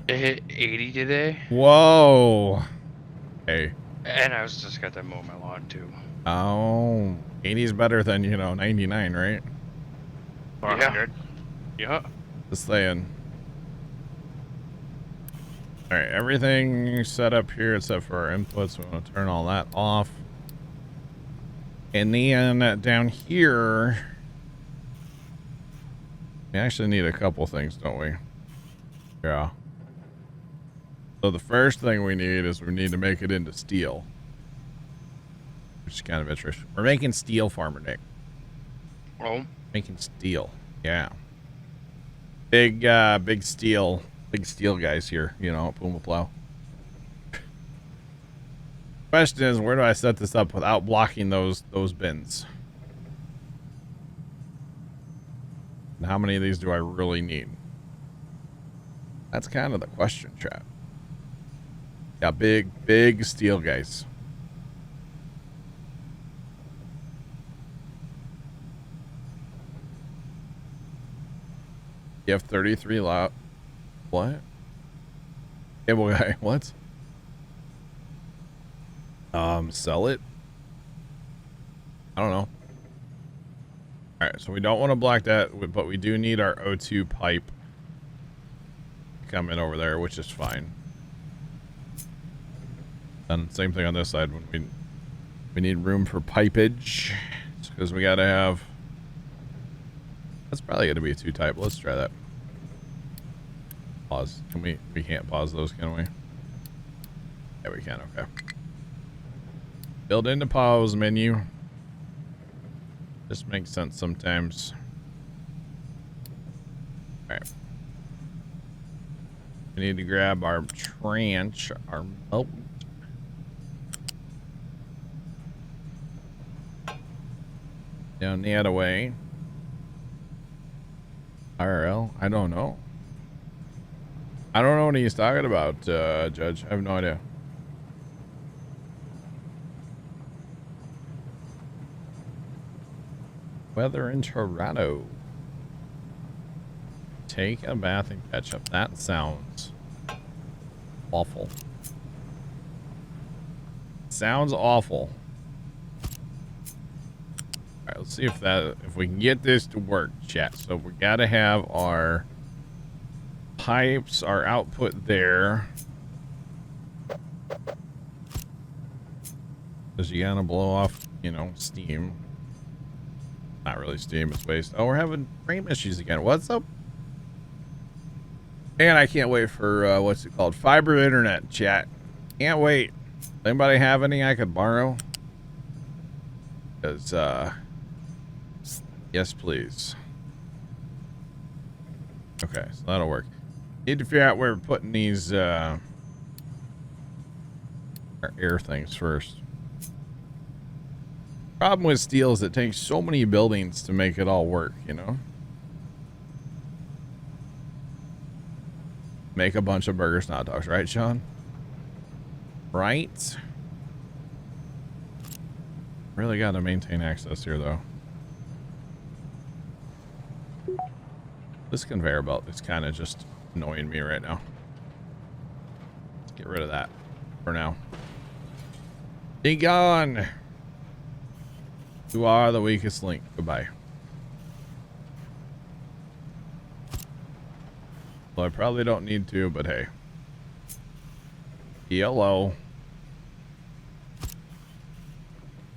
It hit 80 today, Whoa. Hey. and I was just got to mow my lawn too. Oh, 80 is better than, 99, right? 400. Yeah. Just saying. All right, everything set up here except for our inputs. We want to turn all that off. And then down here, we actually need a couple things, don't we? Yeah. So the first thing we need is we need to make it into steel. Which is kind of interesting. We're making steel, Farmer Nick. Oh. Making steel. Yeah. Big steel guys here, Puma Plow. Question is, where do I set this up without blocking those bins? And how many of these do I really need? That's kind of the question, chat. Yeah, big steel guys. You have 33 lot. What? Cable guy, what? Sell it? I don't know. Alright, so we don't want to block that, but we do need our O2 pipe coming over there, which is fine. And same thing on this side when we need room for pipage, because we gotta have. That's probably gonna be a 2 type. Let's try that. Pause. Can we can't pause those, can we? Yeah, we can. Okay. Build into pause menu. Just makes sense sometimes. All right. We need to grab our tranche, our melt. Down the other way. IRL? I don't know. I don't know what he's talking about, Judge. I have no idea. Weather in Toronto. Take a bath and catch up. That sounds awful. Sounds awful. All right, let's see if we can get this to work, chat. So we got to have our pipes, our output there. Because you gotta blow off, you know, steam. Not really steam, it's waste. Oh, we're having frame issues again. What's up? And I can't wait for, what's it called? Fiber internet, chat. Can't wait. Anybody have any I could borrow? Because, yes, please. Okay, so that'll work. Need to figure out where we're putting these, our air things first. Problem with steel is it takes so many buildings to make it all work, you know? Make a bunch of burgers and hot dogs, right, Sean? Right? Really got to maintain access here, though. This conveyor belt is kind of just annoying me right now. Let's get rid of that for now. Be gone! You are the weakest link. Goodbye. Well, I probably don't need to, but hey. YOLO.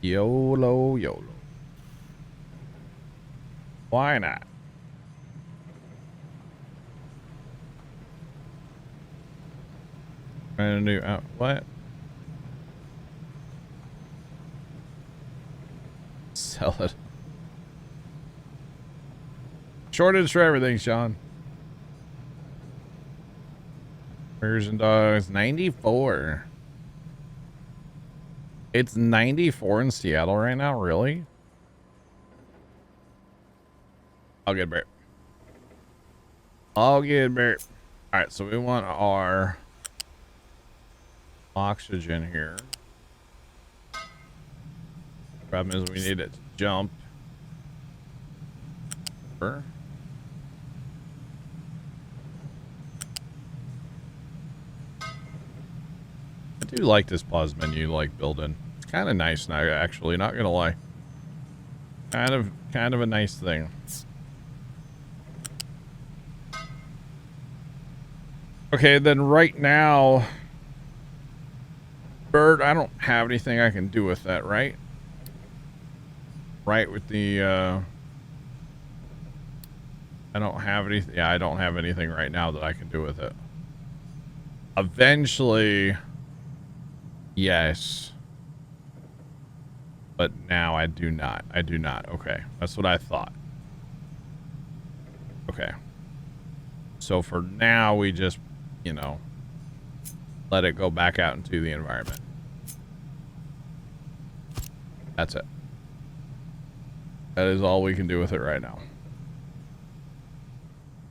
YOLO, YOLO. Why not? Trying to do what? Sell it. Shortage for everything, Sean. Burgers and dogs, 94. It's 94 in Seattle right now, really? I'll get Bert. I'll get Bert. Alright, so we want our oxygen here. Problem is we need it to jump. I do like this pause menu, like building. It's kind of nice now, actually, not gonna lie. Kind of a nice thing. Okay, then right now, Bird, I don't have anything I can do with that, right? Right, with the, I don't have anything. Yeah, I don't have anything right now that I can do with it. Eventually, yes. But now I do not. I do not. Okay, that's what I thought. Okay. So for now, we just, you know, let it go back out into the environment. That's it. That is all we can do with it right now.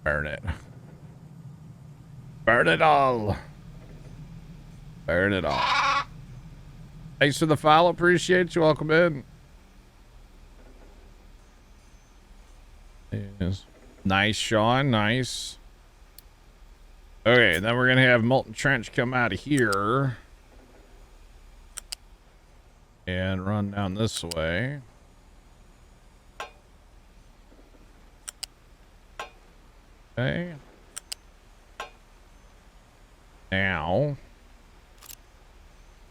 Burn it. Burn it all. Burn it all. Thanks for the follow. Appreciate you. Welcome in. Yes. Nice, Sean. Nice. Okay, then we're going to have Molten Trench come out of here. And run down this way. Okay. Now,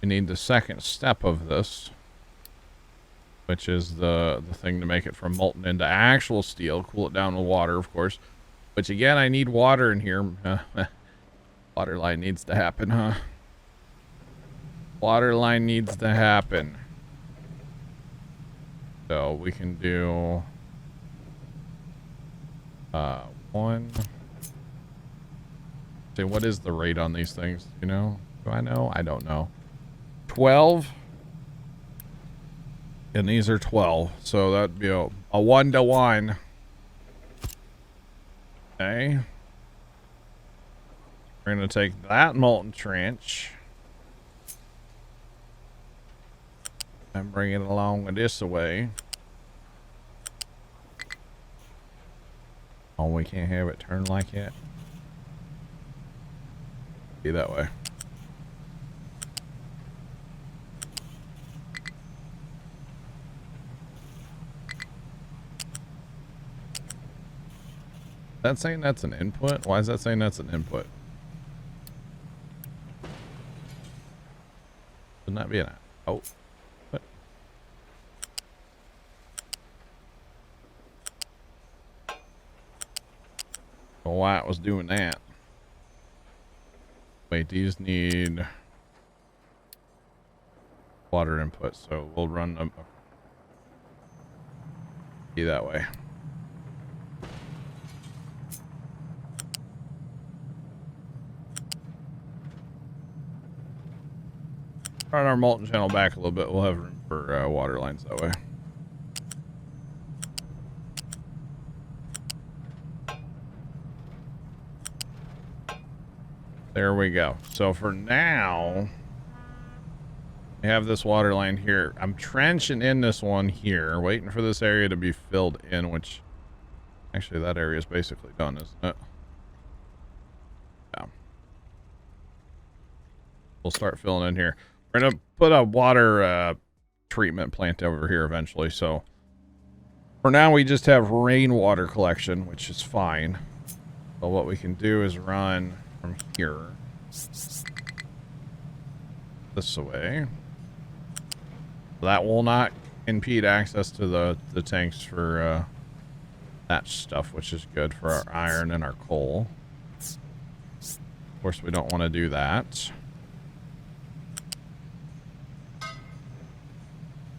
we need the second step of this, which is the thing to make it from molten into actual steel. Cool it down with water, of course. Which, again, I need water in here. Water line needs to happen, huh? Water line needs to happen. So, we can do... one. See, what is the rate on these things? You know? Do I know? I don't know. 12. And these are 12. So that'd be a 1-to-1. Okay. We're going to take that molten trench and bring it along this way. Oh, we can't have it turn like it. Be that way. That's saying that's an input? Why is that saying that's an input? Shouldn't that be an out? What? Oh, why it was doing that. Wait, these need water input, so we'll run them be that way. Run our molten channel back a little bit. We'll have room for water lines that way. There we go. So for now, we have this water line here. I'm trenching in this one here, waiting for this area to be filled in, which actually that area is basically done, isn't it? Yeah. We'll start filling in here. We're going to put a water treatment plant over here eventually. So for now, we just have rainwater collection, which is fine. But what we can do is run from here this way. That will not impede access to the tanks for that stuff, which is good for our iron and our coal. Of course, we don't want to do that.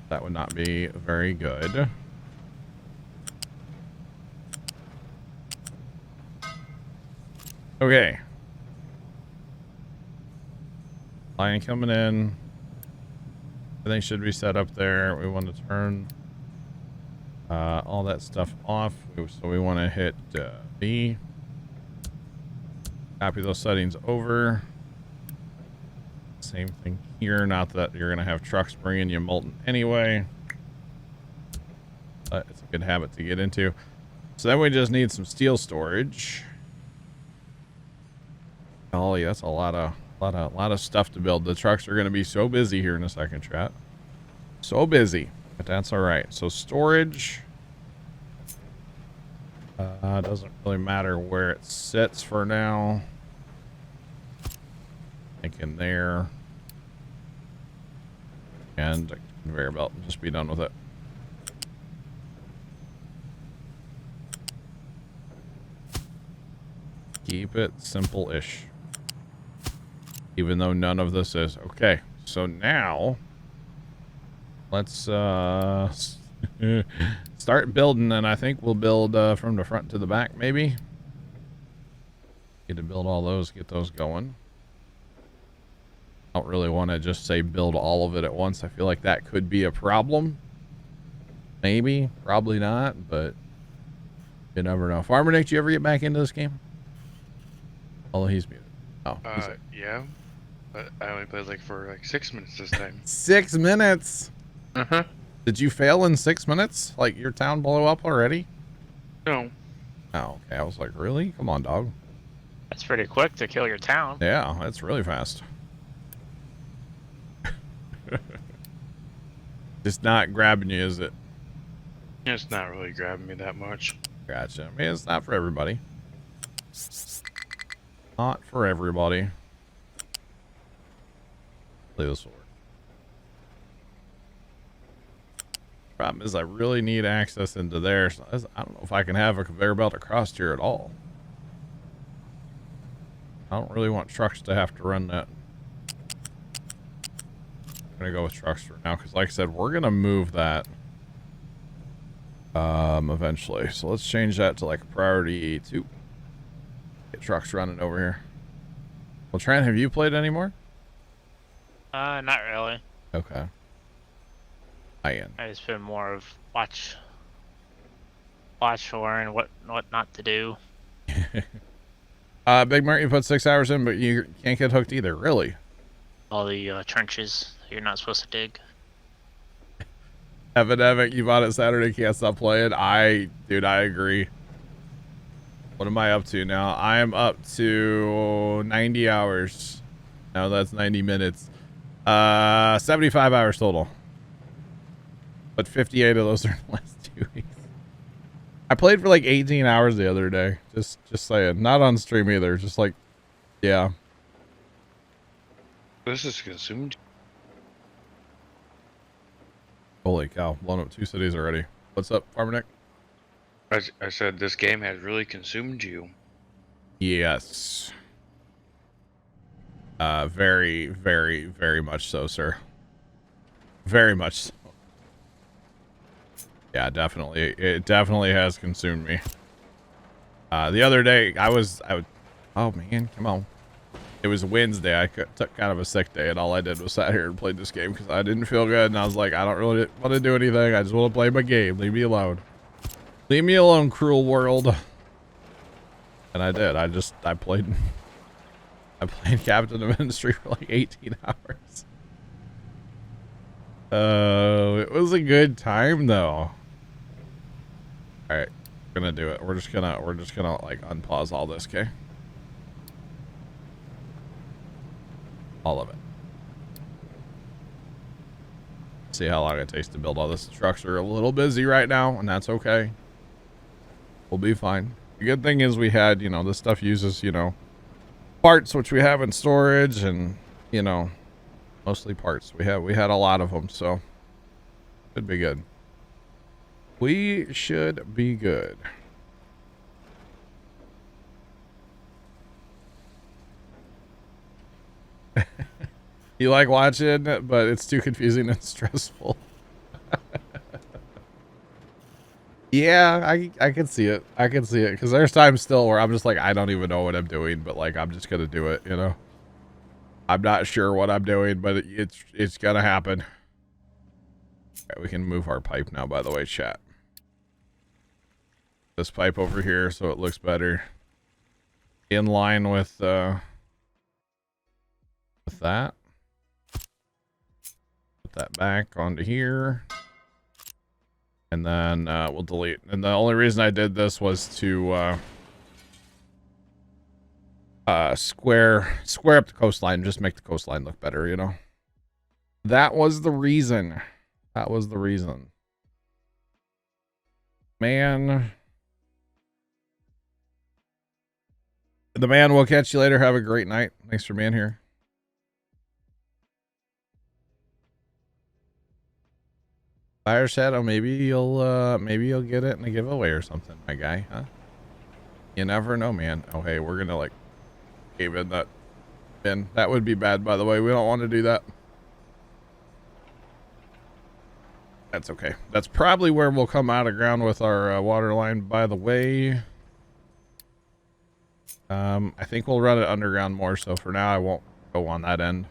That would not be very good. Okay. Line coming in. Everything should be set up there. We want to turn all that stuff off. So we want to hit B. Copy those settings over. Same thing here. Not that you're going to have trucks bringing you molten anyway. But it's a good habit to get into. So then we just need some steel storage. Golly, that's a lot of stuff to build. The trucks are going to be so busy here in a second, chat. So busy, but that's all right. So storage doesn't really matter where it sits for now. I think in there, and a conveyor belt, and just be done with it. Keep it simple-ish. Even though none of this is. Okay, so now let's start building, and I think we'll build from the front to the back, maybe. Need to build all those, get those going. I don't really want to just say build all of it at once. I feel like that could be a problem. Maybe, probably not, but you never know. Farmer Nick, do you ever get back into this game? Although he's muted. Oh, yeah. But I only played for 6 minutes this time. 6 minutes? Uh-huh. Did you fail in 6 minutes? Like your town blew up already? No. Oh, okay. I was like, really? Come on, dog. That's pretty quick to kill your town. Yeah, that's really fast. Just not grabbing you, is it? It's not really grabbing me that much. Gotcha. I mean, it's not for everybody. Not for everybody. Play this forward. Problem is, I really need access into there. So I don't know if I can have a conveyor belt across here at all. I don't really want trucks to have to run that. I'm gonna go with trucks for now, because like I said, we're gonna move that eventually. So let's change that to like priority 2. Get trucks running over here. Well, Tran, have you played anymore? Not really. Okay. I just been more of watch for and what not to do. Big Mark, you put 6 hours in, but you can't get hooked either. Really? All the trenches you're not supposed to dig. Epidemic, you bought it Saturday, can't stop playing. Dude, I agree. What am I up to now? I am up to 90 hours. No, that's 90 minutes. 75 hours total. But 58 of those are in the last 2 weeks. I played for like 18 hours the other day. Just saying. Not on stream either. Just like, yeah. This is consumed. Holy cow. Blown up 2 cities already. What's up, Farmer Nick? I said this game has really consumed you. Yes. Very, very, very much so, sir. Very much so. Yeah, definitely. It definitely has consumed me. The other day, I would, oh man, come on. It was Wednesday. I took kind of a sick day, and all I did was sat here and played this game because I didn't feel good, and I was like, I don't really want to do anything. I just want to play my game. Leave me alone. Leave me alone, cruel world. And I did. I played Captain of Ministry for like 18 hours. It was a good time though. All right, we're gonna do it. We're just gonna like unpause all this, okay? All of it. See how long it takes to build all this. Trucks are a little busy right now, and that's okay. We'll be fine. The good thing is we had, you know, this stuff uses, you know, parts which we have in storage, and you know, mostly parts. We had a lot of them, so should be good. We should be good. You like watching, but it's too confusing and stressful. Yeah, I can see it. I can see it because there's times still where I'm just like, I don't even know what I'm doing, but like I'm just gonna do it, you know. I'm not sure what I'm doing, but it's gonna happen. Okay, we can move our pipe now, by the way, chat. This pipe over here so it looks better. In line with that. Put that back onto here. And then we'll delete. And the only reason I did this was to square up the coastline, just make the coastline look better, you know. That was the reason. That was the reason. Man. The man will catch you later. Have a great night. Thanks for being here. Fire Shadow, maybe you'll get it in a giveaway or something, my guy, huh? You never know, man. Oh hey, we're gonna like cave in that bin. That would be bad, by the way. We don't want to do that. That's okay. That's probably where we'll come out of ground with our water line, by the way. I think we'll run it underground more, so for now I won't go on that end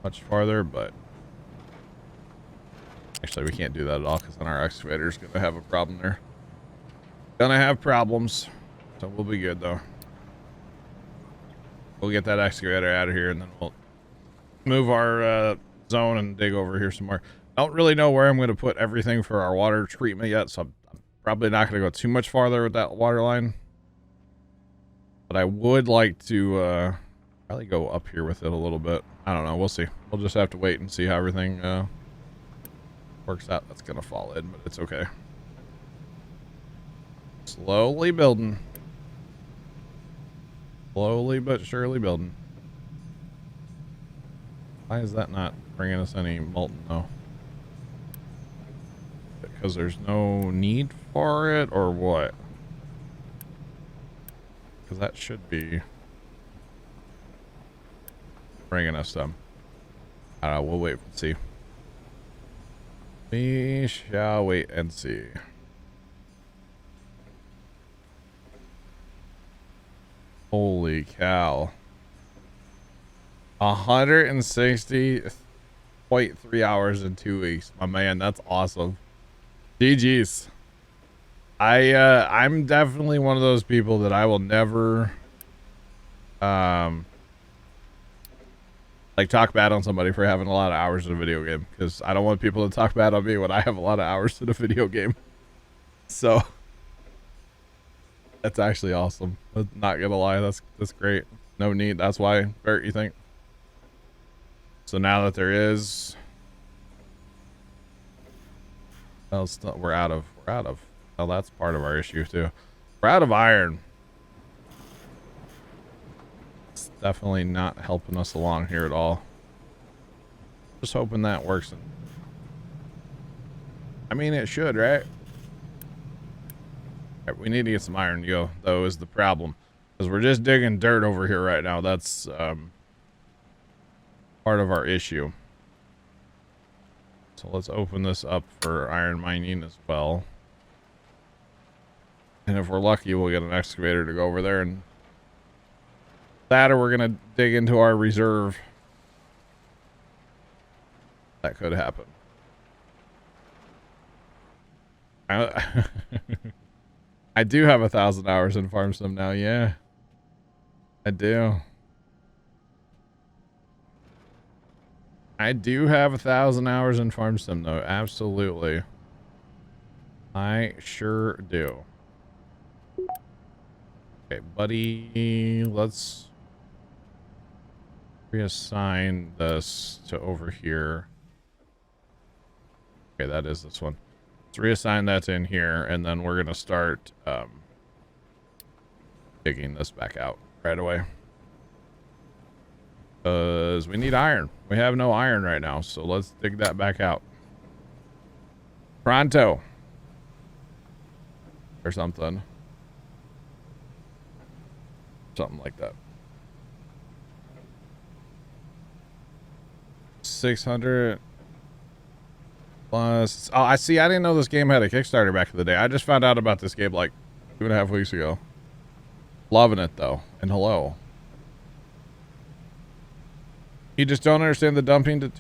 much farther, but actually we can't do that at all because then our excavator is going to have a problem there. Gonna have problems, so we'll be good though. We'll get that excavator out of here and then we'll move our zone and dig over here some more. I don't really know where I'm going to put everything for our water treatment yet, so I'm probably not going to go too much farther with that water line. But I would like to probably go up here with it a little bit. I don't know. We'll see. We'll just have to wait and see how everything works out. That's going to fall in, but it's okay. Slowly building. Slowly but surely building. Why is that not bringing us any molten though? Because there's no need for it or what? Because that should be bringing us some. I don't know. We'll wait and see. We shall wait and see. Holy cow. 160.3 hours in 2 weeks. My man, that's awesome. GG's. I'm definitely one of those people that I will never like talk bad on somebody for having a lot of hours in a video game, because I don't want people to talk bad on me when I have a lot of hours in a video game. So That's actually awesome. Not gonna lie, that's great. No need. That's why, Bert, you think? So now that there is, well, we're out of. Well, that's part of our issue too. We're out of iron. It's definitely not helping us along here at all. Just hoping that works. I mean, it should, right? Right, we need to get some iron, though, is the problem. Because we're just digging dirt over here right now. That's part of our issue. So let's open this up for iron mining as well. And if we're lucky, we'll get an excavator to go over there and that, or we're going to dig into our reserve. That could happen. I do have 1,000 hours in farm sim now. Yeah, I do. I do have 1,000 hours in farm sim though. Absolutely. I sure do. Okay, buddy, let's reassign this to over here. Okay, that is this one. Let's reassign that to in here, and then we're gonna start digging this back out right away. Because we need iron. We have no iron right now, so let's dig that back out. Pronto. Or something. Something like that. 600 plus. Oh, I see. I didn't know this game had a Kickstarter back in the day. I just found out about this game like 2.5 weeks ago. Loving it though. And hello. You just don't understand the dumping.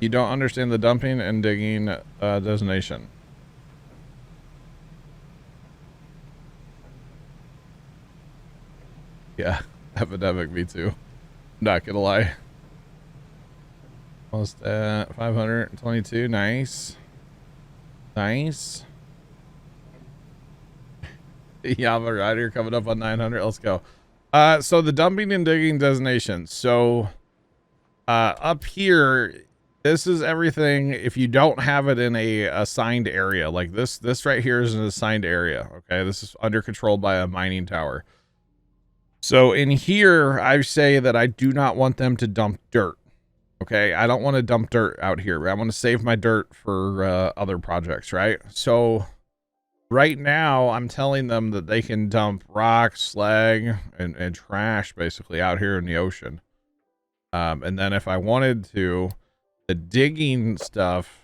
You don't understand the dumping and digging designation. Yeah, epidemic, me too. Not gonna lie. Almost at 522. Nice. Nice. Yama Rider coming up on 900. Let's go. So the dumping and digging designation. So up here, this is everything. If you don't have it in a assigned area, like this right here is an assigned area. Okay, this is under control by a mining tower. So in here, I say that I do not want them to dump dirt. Okay, I don't want to dump dirt out here. I want to save my dirt for other projects, right? So right now, I'm telling them that they can dump rocks, slag, and trash basically out here in the ocean. And then if I wanted to, the digging stuff.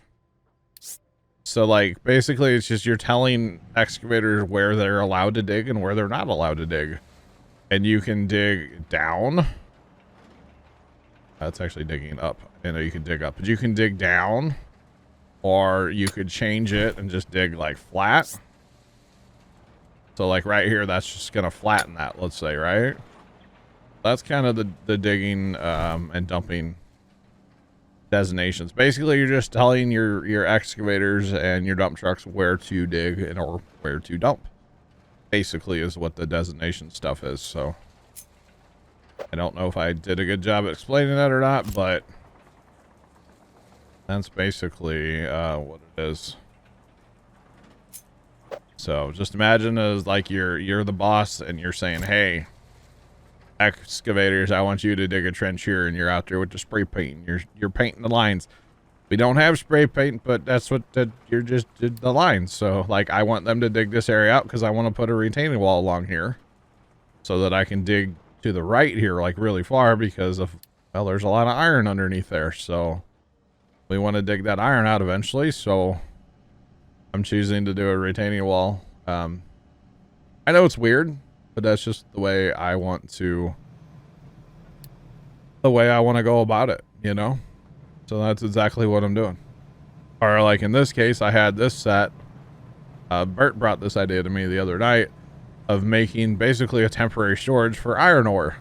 So like basically, it's just you're telling excavators where they're allowed to dig and where they're not allowed to dig. And you can dig down. That's actually digging up. I know you can dig up, but you can dig down, or you could change it and just dig like flat. So like right here, that's just gonna flatten that, let's say, right? That's kind of the digging and dumping designations. Basically, you're just telling your excavators and your dump trucks where to dig and or where to dump. Basically is what the designation stuff is. So I don't know if I did a good job at explaining that or not, but that's basically what it is. So just imagine as like you're the boss and you're saying, hey, excavators, I want you to dig a trench here, and you're out there with the spray paint. You're painting the lines. We don't have spray paint, but that's what you're just did the lines. So like I want them to dig this area out because I want to put a retaining wall along here so that I can dig to the right here like really far because of, well, there's a lot of iron underneath there. So we want to dig that iron out eventually. So I'm choosing to do a retaining wall. I know it's weird, but that's just the way I want to go about it, you know? So that's exactly what I'm doing. Or like in this case, I had this set. Bert brought this idea to me the other night of making basically a temporary storage for iron ore.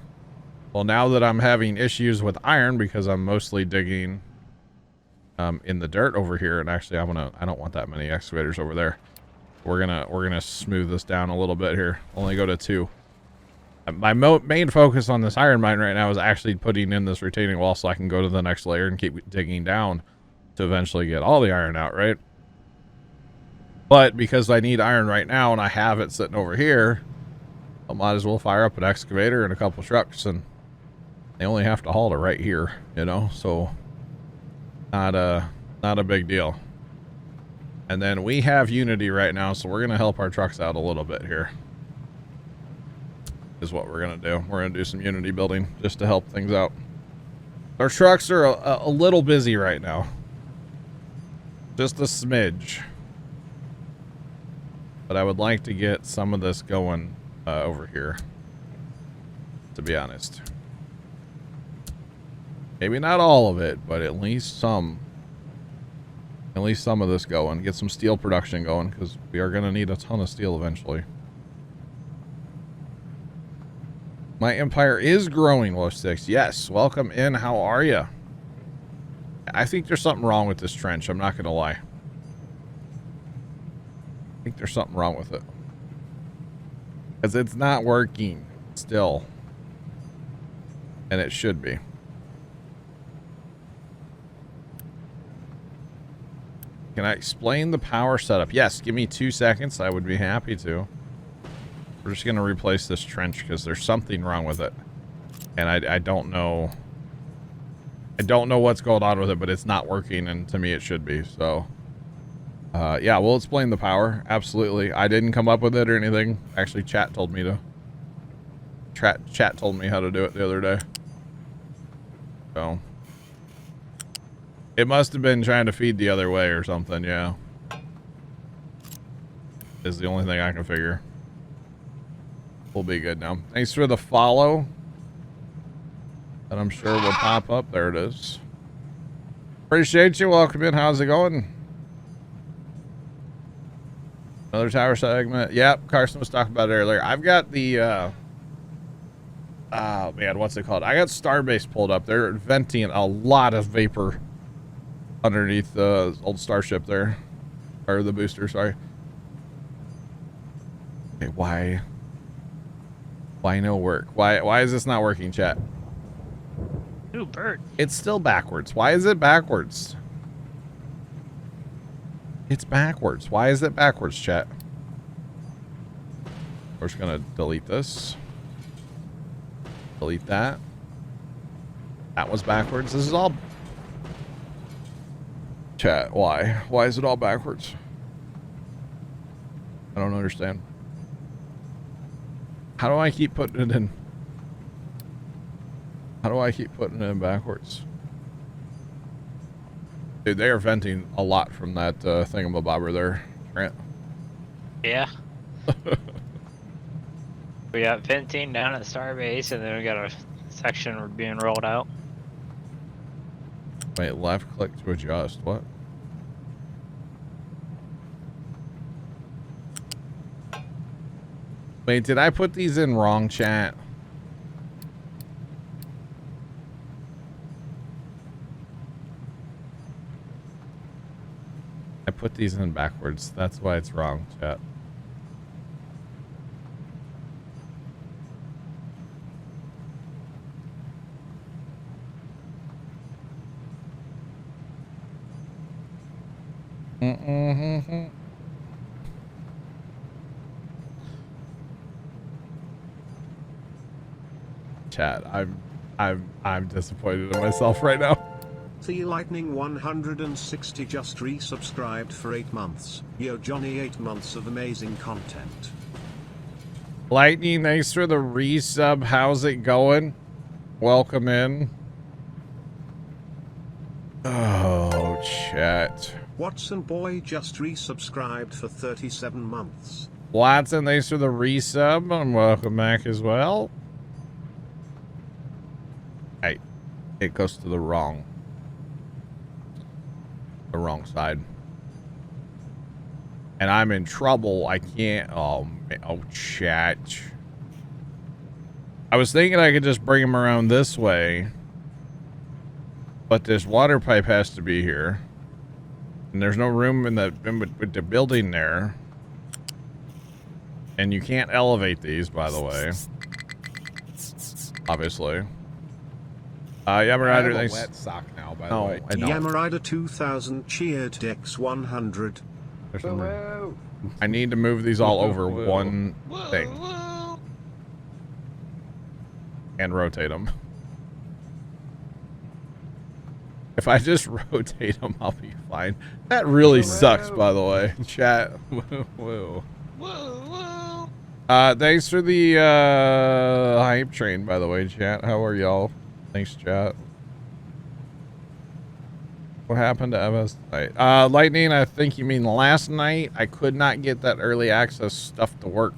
Well, now that I'm having issues with iron because I'm mostly digging in the dirt over here, and actually I don't want that many excavators over there. We're gonna smooth this down a little bit here. Only go to 2. My main focus on this iron mine right now is actually putting in this retaining wall so I can go to the next layer and keep digging down to eventually get all the iron out, right? But because I need iron right now and I have it sitting over here, I might as well fire up an excavator and a couple trucks, and they only have to haul it right here, you know? So not a big deal. And then we have Unity right now, so we're going to help our trucks out a little bit here. Is what we're going to do. We're going to do some Unity building just to help things out. Our trucks are a little busy right now. Just a smidge. But I would like to get some of this going over here, to be honest. Maybe not all of it, but at least some. At least some of this going. Get some steel production going, because we are going to need a ton of steel eventually. My empire is growing, Low 6. Yes, welcome in. How are you? I think there's something wrong with this trench. I'm not going to lie. I think there's something wrong with it. Because it's not working still. And it should be. Can I explain the power setup? Yes, give me 2 seconds. I would be happy to. We're just going to replace this trench because there's something wrong with it. And I don't know. I don't know what's going on with it, but it's not working, and to me it should be. So, yeah, we'll explain the power. Absolutely. I didn't come up with it or anything. Actually, chat told me to. Chat told me how to do it the other day. So, it must have been trying to feed the other way or something, yeah. Is the only thing I can figure. We'll be good now. Thanks for the follow. And I'm sure will pop up. There it is. Appreciate you. Welcome in. How's it going? Another tower segment. Yep, Carson was talking about it earlier. I've got the oh man, what's it called? I got Starbase pulled up. They're venting a lot of vapor underneath the old starship there. Or the booster, sorry. Okay, why no work? Why is this not working, chat? Ooh, bird. It's still backwards. Why is it backwards? It's backwards. Why is it backwards, chat? We're just gonna delete this. Delete that. That was backwards. This is all... Chat, why? Why is it all backwards? I don't understand. How do I keep putting it in? How do I keep putting it in backwards? Dude, they are venting a lot from that thingamabobber there, Trent. Yeah. We got venting down at Starbase, and then we got a section being rolled out. Wait, left click to adjust. What? Wait, did I put these in wrong, chat? I put these in backwards. That's why it's wrong, chat. Chat, I'm disappointed in myself right now. The Lightning 160 just resubscribed for 8 months. Yo Johnny, 8 months of amazing content. Lightning, thanks for the resub. How's it going? Welcome in. Oh, chat. Watson Boy just resubscribed for 37 months. Watson, thanks for the resub. And welcome back as well. Hey, it goes to the wrong side. And I'm in trouble. I can't. Oh, man. Oh, chat. I was thinking I could just bring him around this way. But this water pipe has to be here. And there's no room in the building there. And you can't elevate these, by the way. Obviously. Yamarider, thanks. wet sock now, by No, the way. I don't. Yamarider 2000 cheered Dex 100. There's some I need to move these all over one thing. And rotate them. If I just rotate them, I'll be fine. That really sucks, by the way. Chat. Whoa. Thanks for the hype train, by the way, chat. How are y'all? Thanks, chat. What happened to MS tonight? Lightning, I think you mean last night. I could not get that early access stuff to work.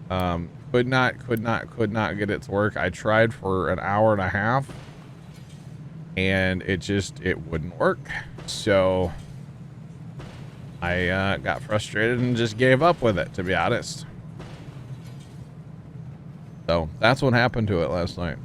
Could not get it to work. I tried for an hour and a half. And it wouldn't work. So I got frustrated and just gave up with it, to be honest. So that's what happened to it last night.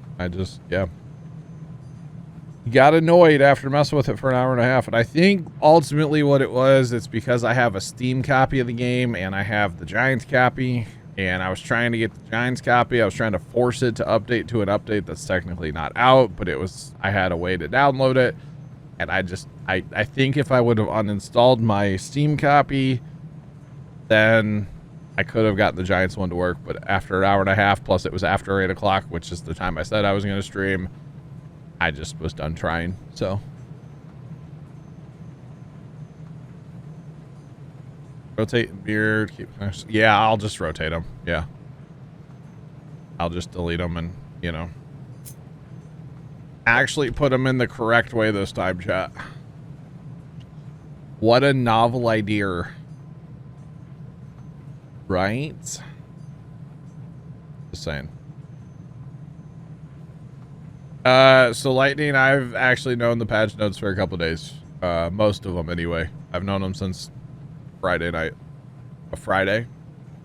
Got annoyed after messing with it for an hour and a half. And I think ultimately what it was, it's because I have a Steam copy of the game and I have the Giants copy. And I was trying to get the Giants copy. I was trying to force it to update to an update that's technically not out, but I had a way to download it. And I think if I would have uninstalled my Steam copy, then I could have gotten the Giants one to work. But after an hour and a half, plus it was after 8 o'clock, which is the time I said I was going to stream, I just was done trying. So rotate beard. Yeah, I'll just rotate them. Yeah. I'll just delete them and, actually put them in the correct way this time, chat. What a novel idea. Right? Just saying. So Lightning, I've actually known the patch notes for a couple days. Most of them anyway. I've known them since Friday night.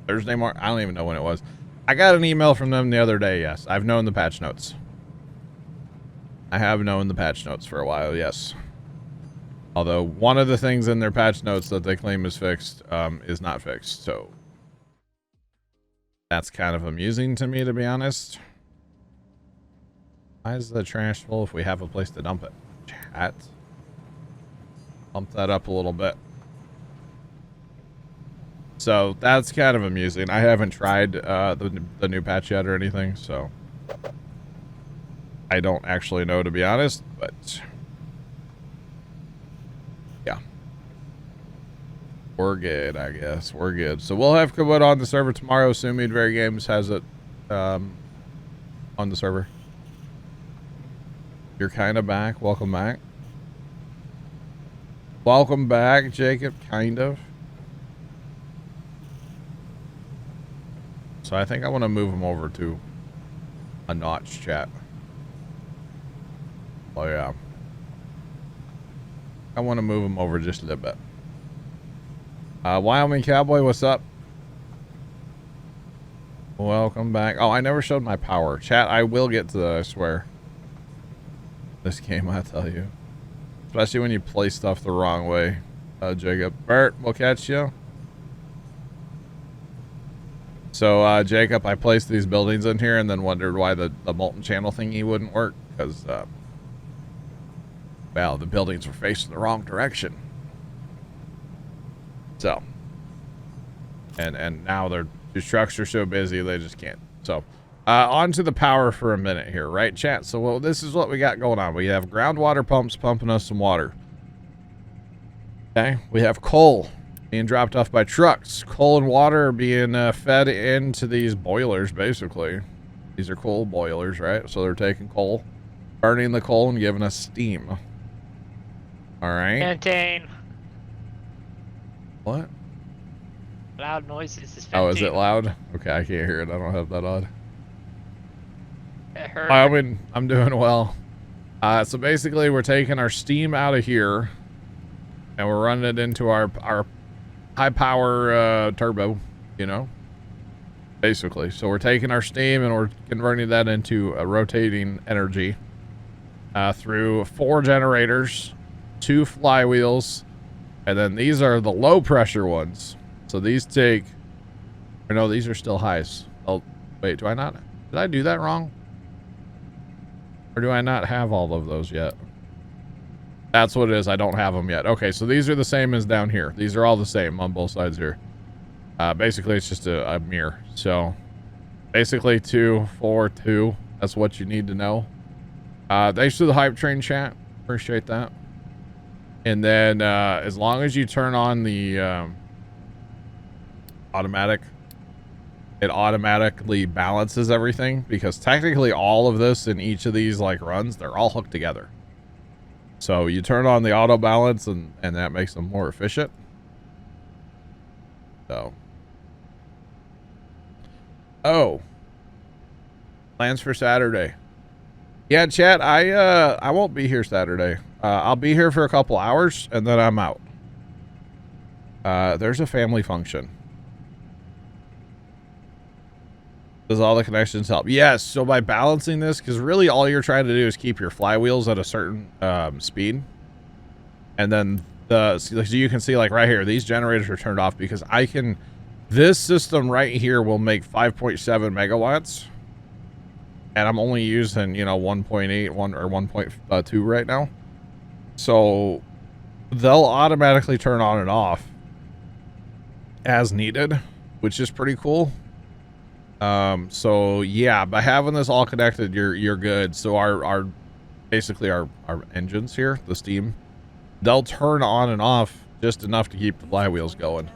Thursday morning. I don't even know when it was. I got an email from them the other day. Yes, I've known the patch notes. I have known the patch notes for a while. Yes. Although one of the things in their patch notes that they claim is fixed is not fixed. So that's kind of amusing to me, to be honest. Why is the trash full if we have a place to dump it? Chat. Bump that up a little bit. So that's kind of amusing. I haven't tried the new patch yet or anything, so I don't actually know, to be honest, but yeah. We're good, I guess. We're good. So we'll have Kabut on the server tomorrow. Assuming Very Games has it on the server. You're kind of back. Welcome back. Welcome back, Jacob. Kind of. So I think I want to move him over to a notch, chat. Oh, yeah. I want to move him over just a little bit. Wyoming Cowboy, what's up? Welcome back. Oh, I never showed my power. Chat, I will get to that, I swear. This game, I tell you. Especially when you play stuff the wrong way. Jacob. Bert, we'll catch you. So, Jacob, I placed these buildings in here and then wondered why the molten channel thingy wouldn't work. Because, well, the buildings were facing the wrong direction. So. And now the trucks are so busy, they just can't. So, on to the power for a minute here, right, chat? So, well, this is what we got going on. We have groundwater pumps pumping us some water. Okay. We have coal being dropped off by trucks. Coal and water are being fed into these boilers, basically. These are coal boilers, right? So they're taking coal, burning the coal, and giving us steam. All right. Venting. What? Loud noises is venting. Oh, is it loud? Okay, I can't hear it. I don't have that on. It hurt. I mean, I'm doing well. So basically, we're taking our steam out of here, and we're running it into our high power turbo, basically. So we're taking our steam and we're converting that into a rotating energy through 4 generators, 2 flywheels, and then these are the low pressure ones. So these take Or no, these are still highs. Oh, wait, do I not? Did I do that wrong? Or do I not have all of those yet? That's what it is. I don't have them yet. Okay, so these are the same as down here. These are all the same on both sides here. Basically, it's just a mirror. So, basically 2, 4, 2. That's what you need to know. Thanks to the hype train chat. Appreciate that. And then, as long as you turn on the automatic, it automatically balances everything, because technically all of this in each of these like runs, they're all hooked together. So you turn on the auto balance and that makes them more efficient. So. Oh. Plans for Saturday. Yeah, chat, I won't be here Saturday. I'll be here for a couple hours and then I'm out. There's a family function. Does all the connections help? Yes. So by balancing this, because really all you're trying to do is keep your flywheels at a certain speed. And then so you can see like right here, these generators are turned off because this system right here will make 5.7 megawatts. And I'm only using, 1.8, 1 or 1.2 right now. So they'll automatically turn on and off as needed, which is pretty cool. So yeah, by having this all connected, you're good. So our basically our engines here, the steam, they'll turn on and off just enough to keep the flywheels going.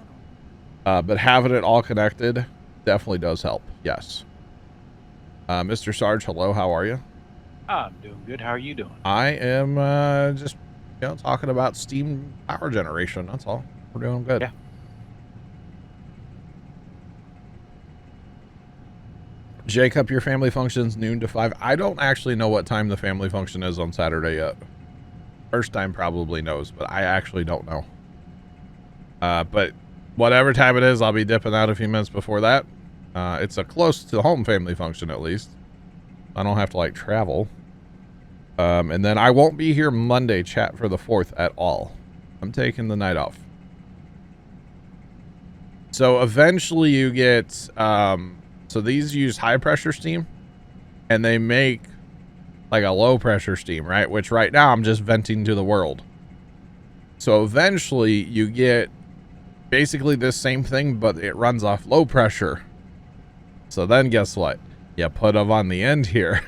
But having it all connected definitely does help. Yes. Mr. Sarge, hello, how are you? I'm doing good. How are you doing? I am just talking about steam power generation. That's all. We're doing good. Yeah. Jacob, your family function's noon to 5. I don't actually know what time the family function is on Saturday yet. First time probably knows, but I actually don't know. But whatever time it is, I'll be dipping out a few minutes before that. It's a close to home family function at least. I don't have to like travel. And then I won't be here Monday, chat, for the 4th at all. I'm taking the night off. So eventually you get, so these use high pressure steam and they make like a low pressure steam, right? Which right now I'm just venting to the world. So eventually you get basically this same thing, but it runs off low pressure. So then guess what? You put them on the end here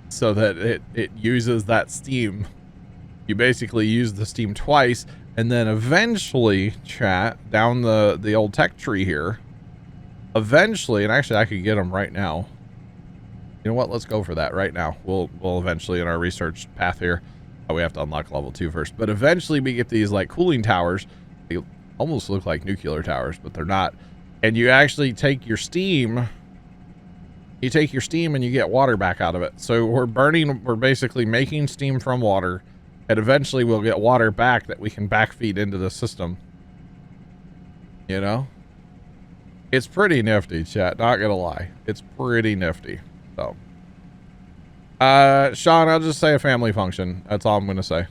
so that it uses that steam. You basically use the steam twice, and then eventually, chat, down the old tech tree here, eventually, and actually I could get them right now. You know what? Let's go for that right now. We'll eventually, in our research path here, we have to unlock level 2 first, but eventually we get these like cooling towers. They almost look like nuclear towers, but they're not. And you actually take your steam, and you get water back out of it. So we're basically making steam from water, and eventually we'll get water back that we can backfeed into the system. You know? It's pretty nifty, chat, not gonna lie. It's pretty nifty. So Sean, I'll just say a family function. That's all I'm gonna say.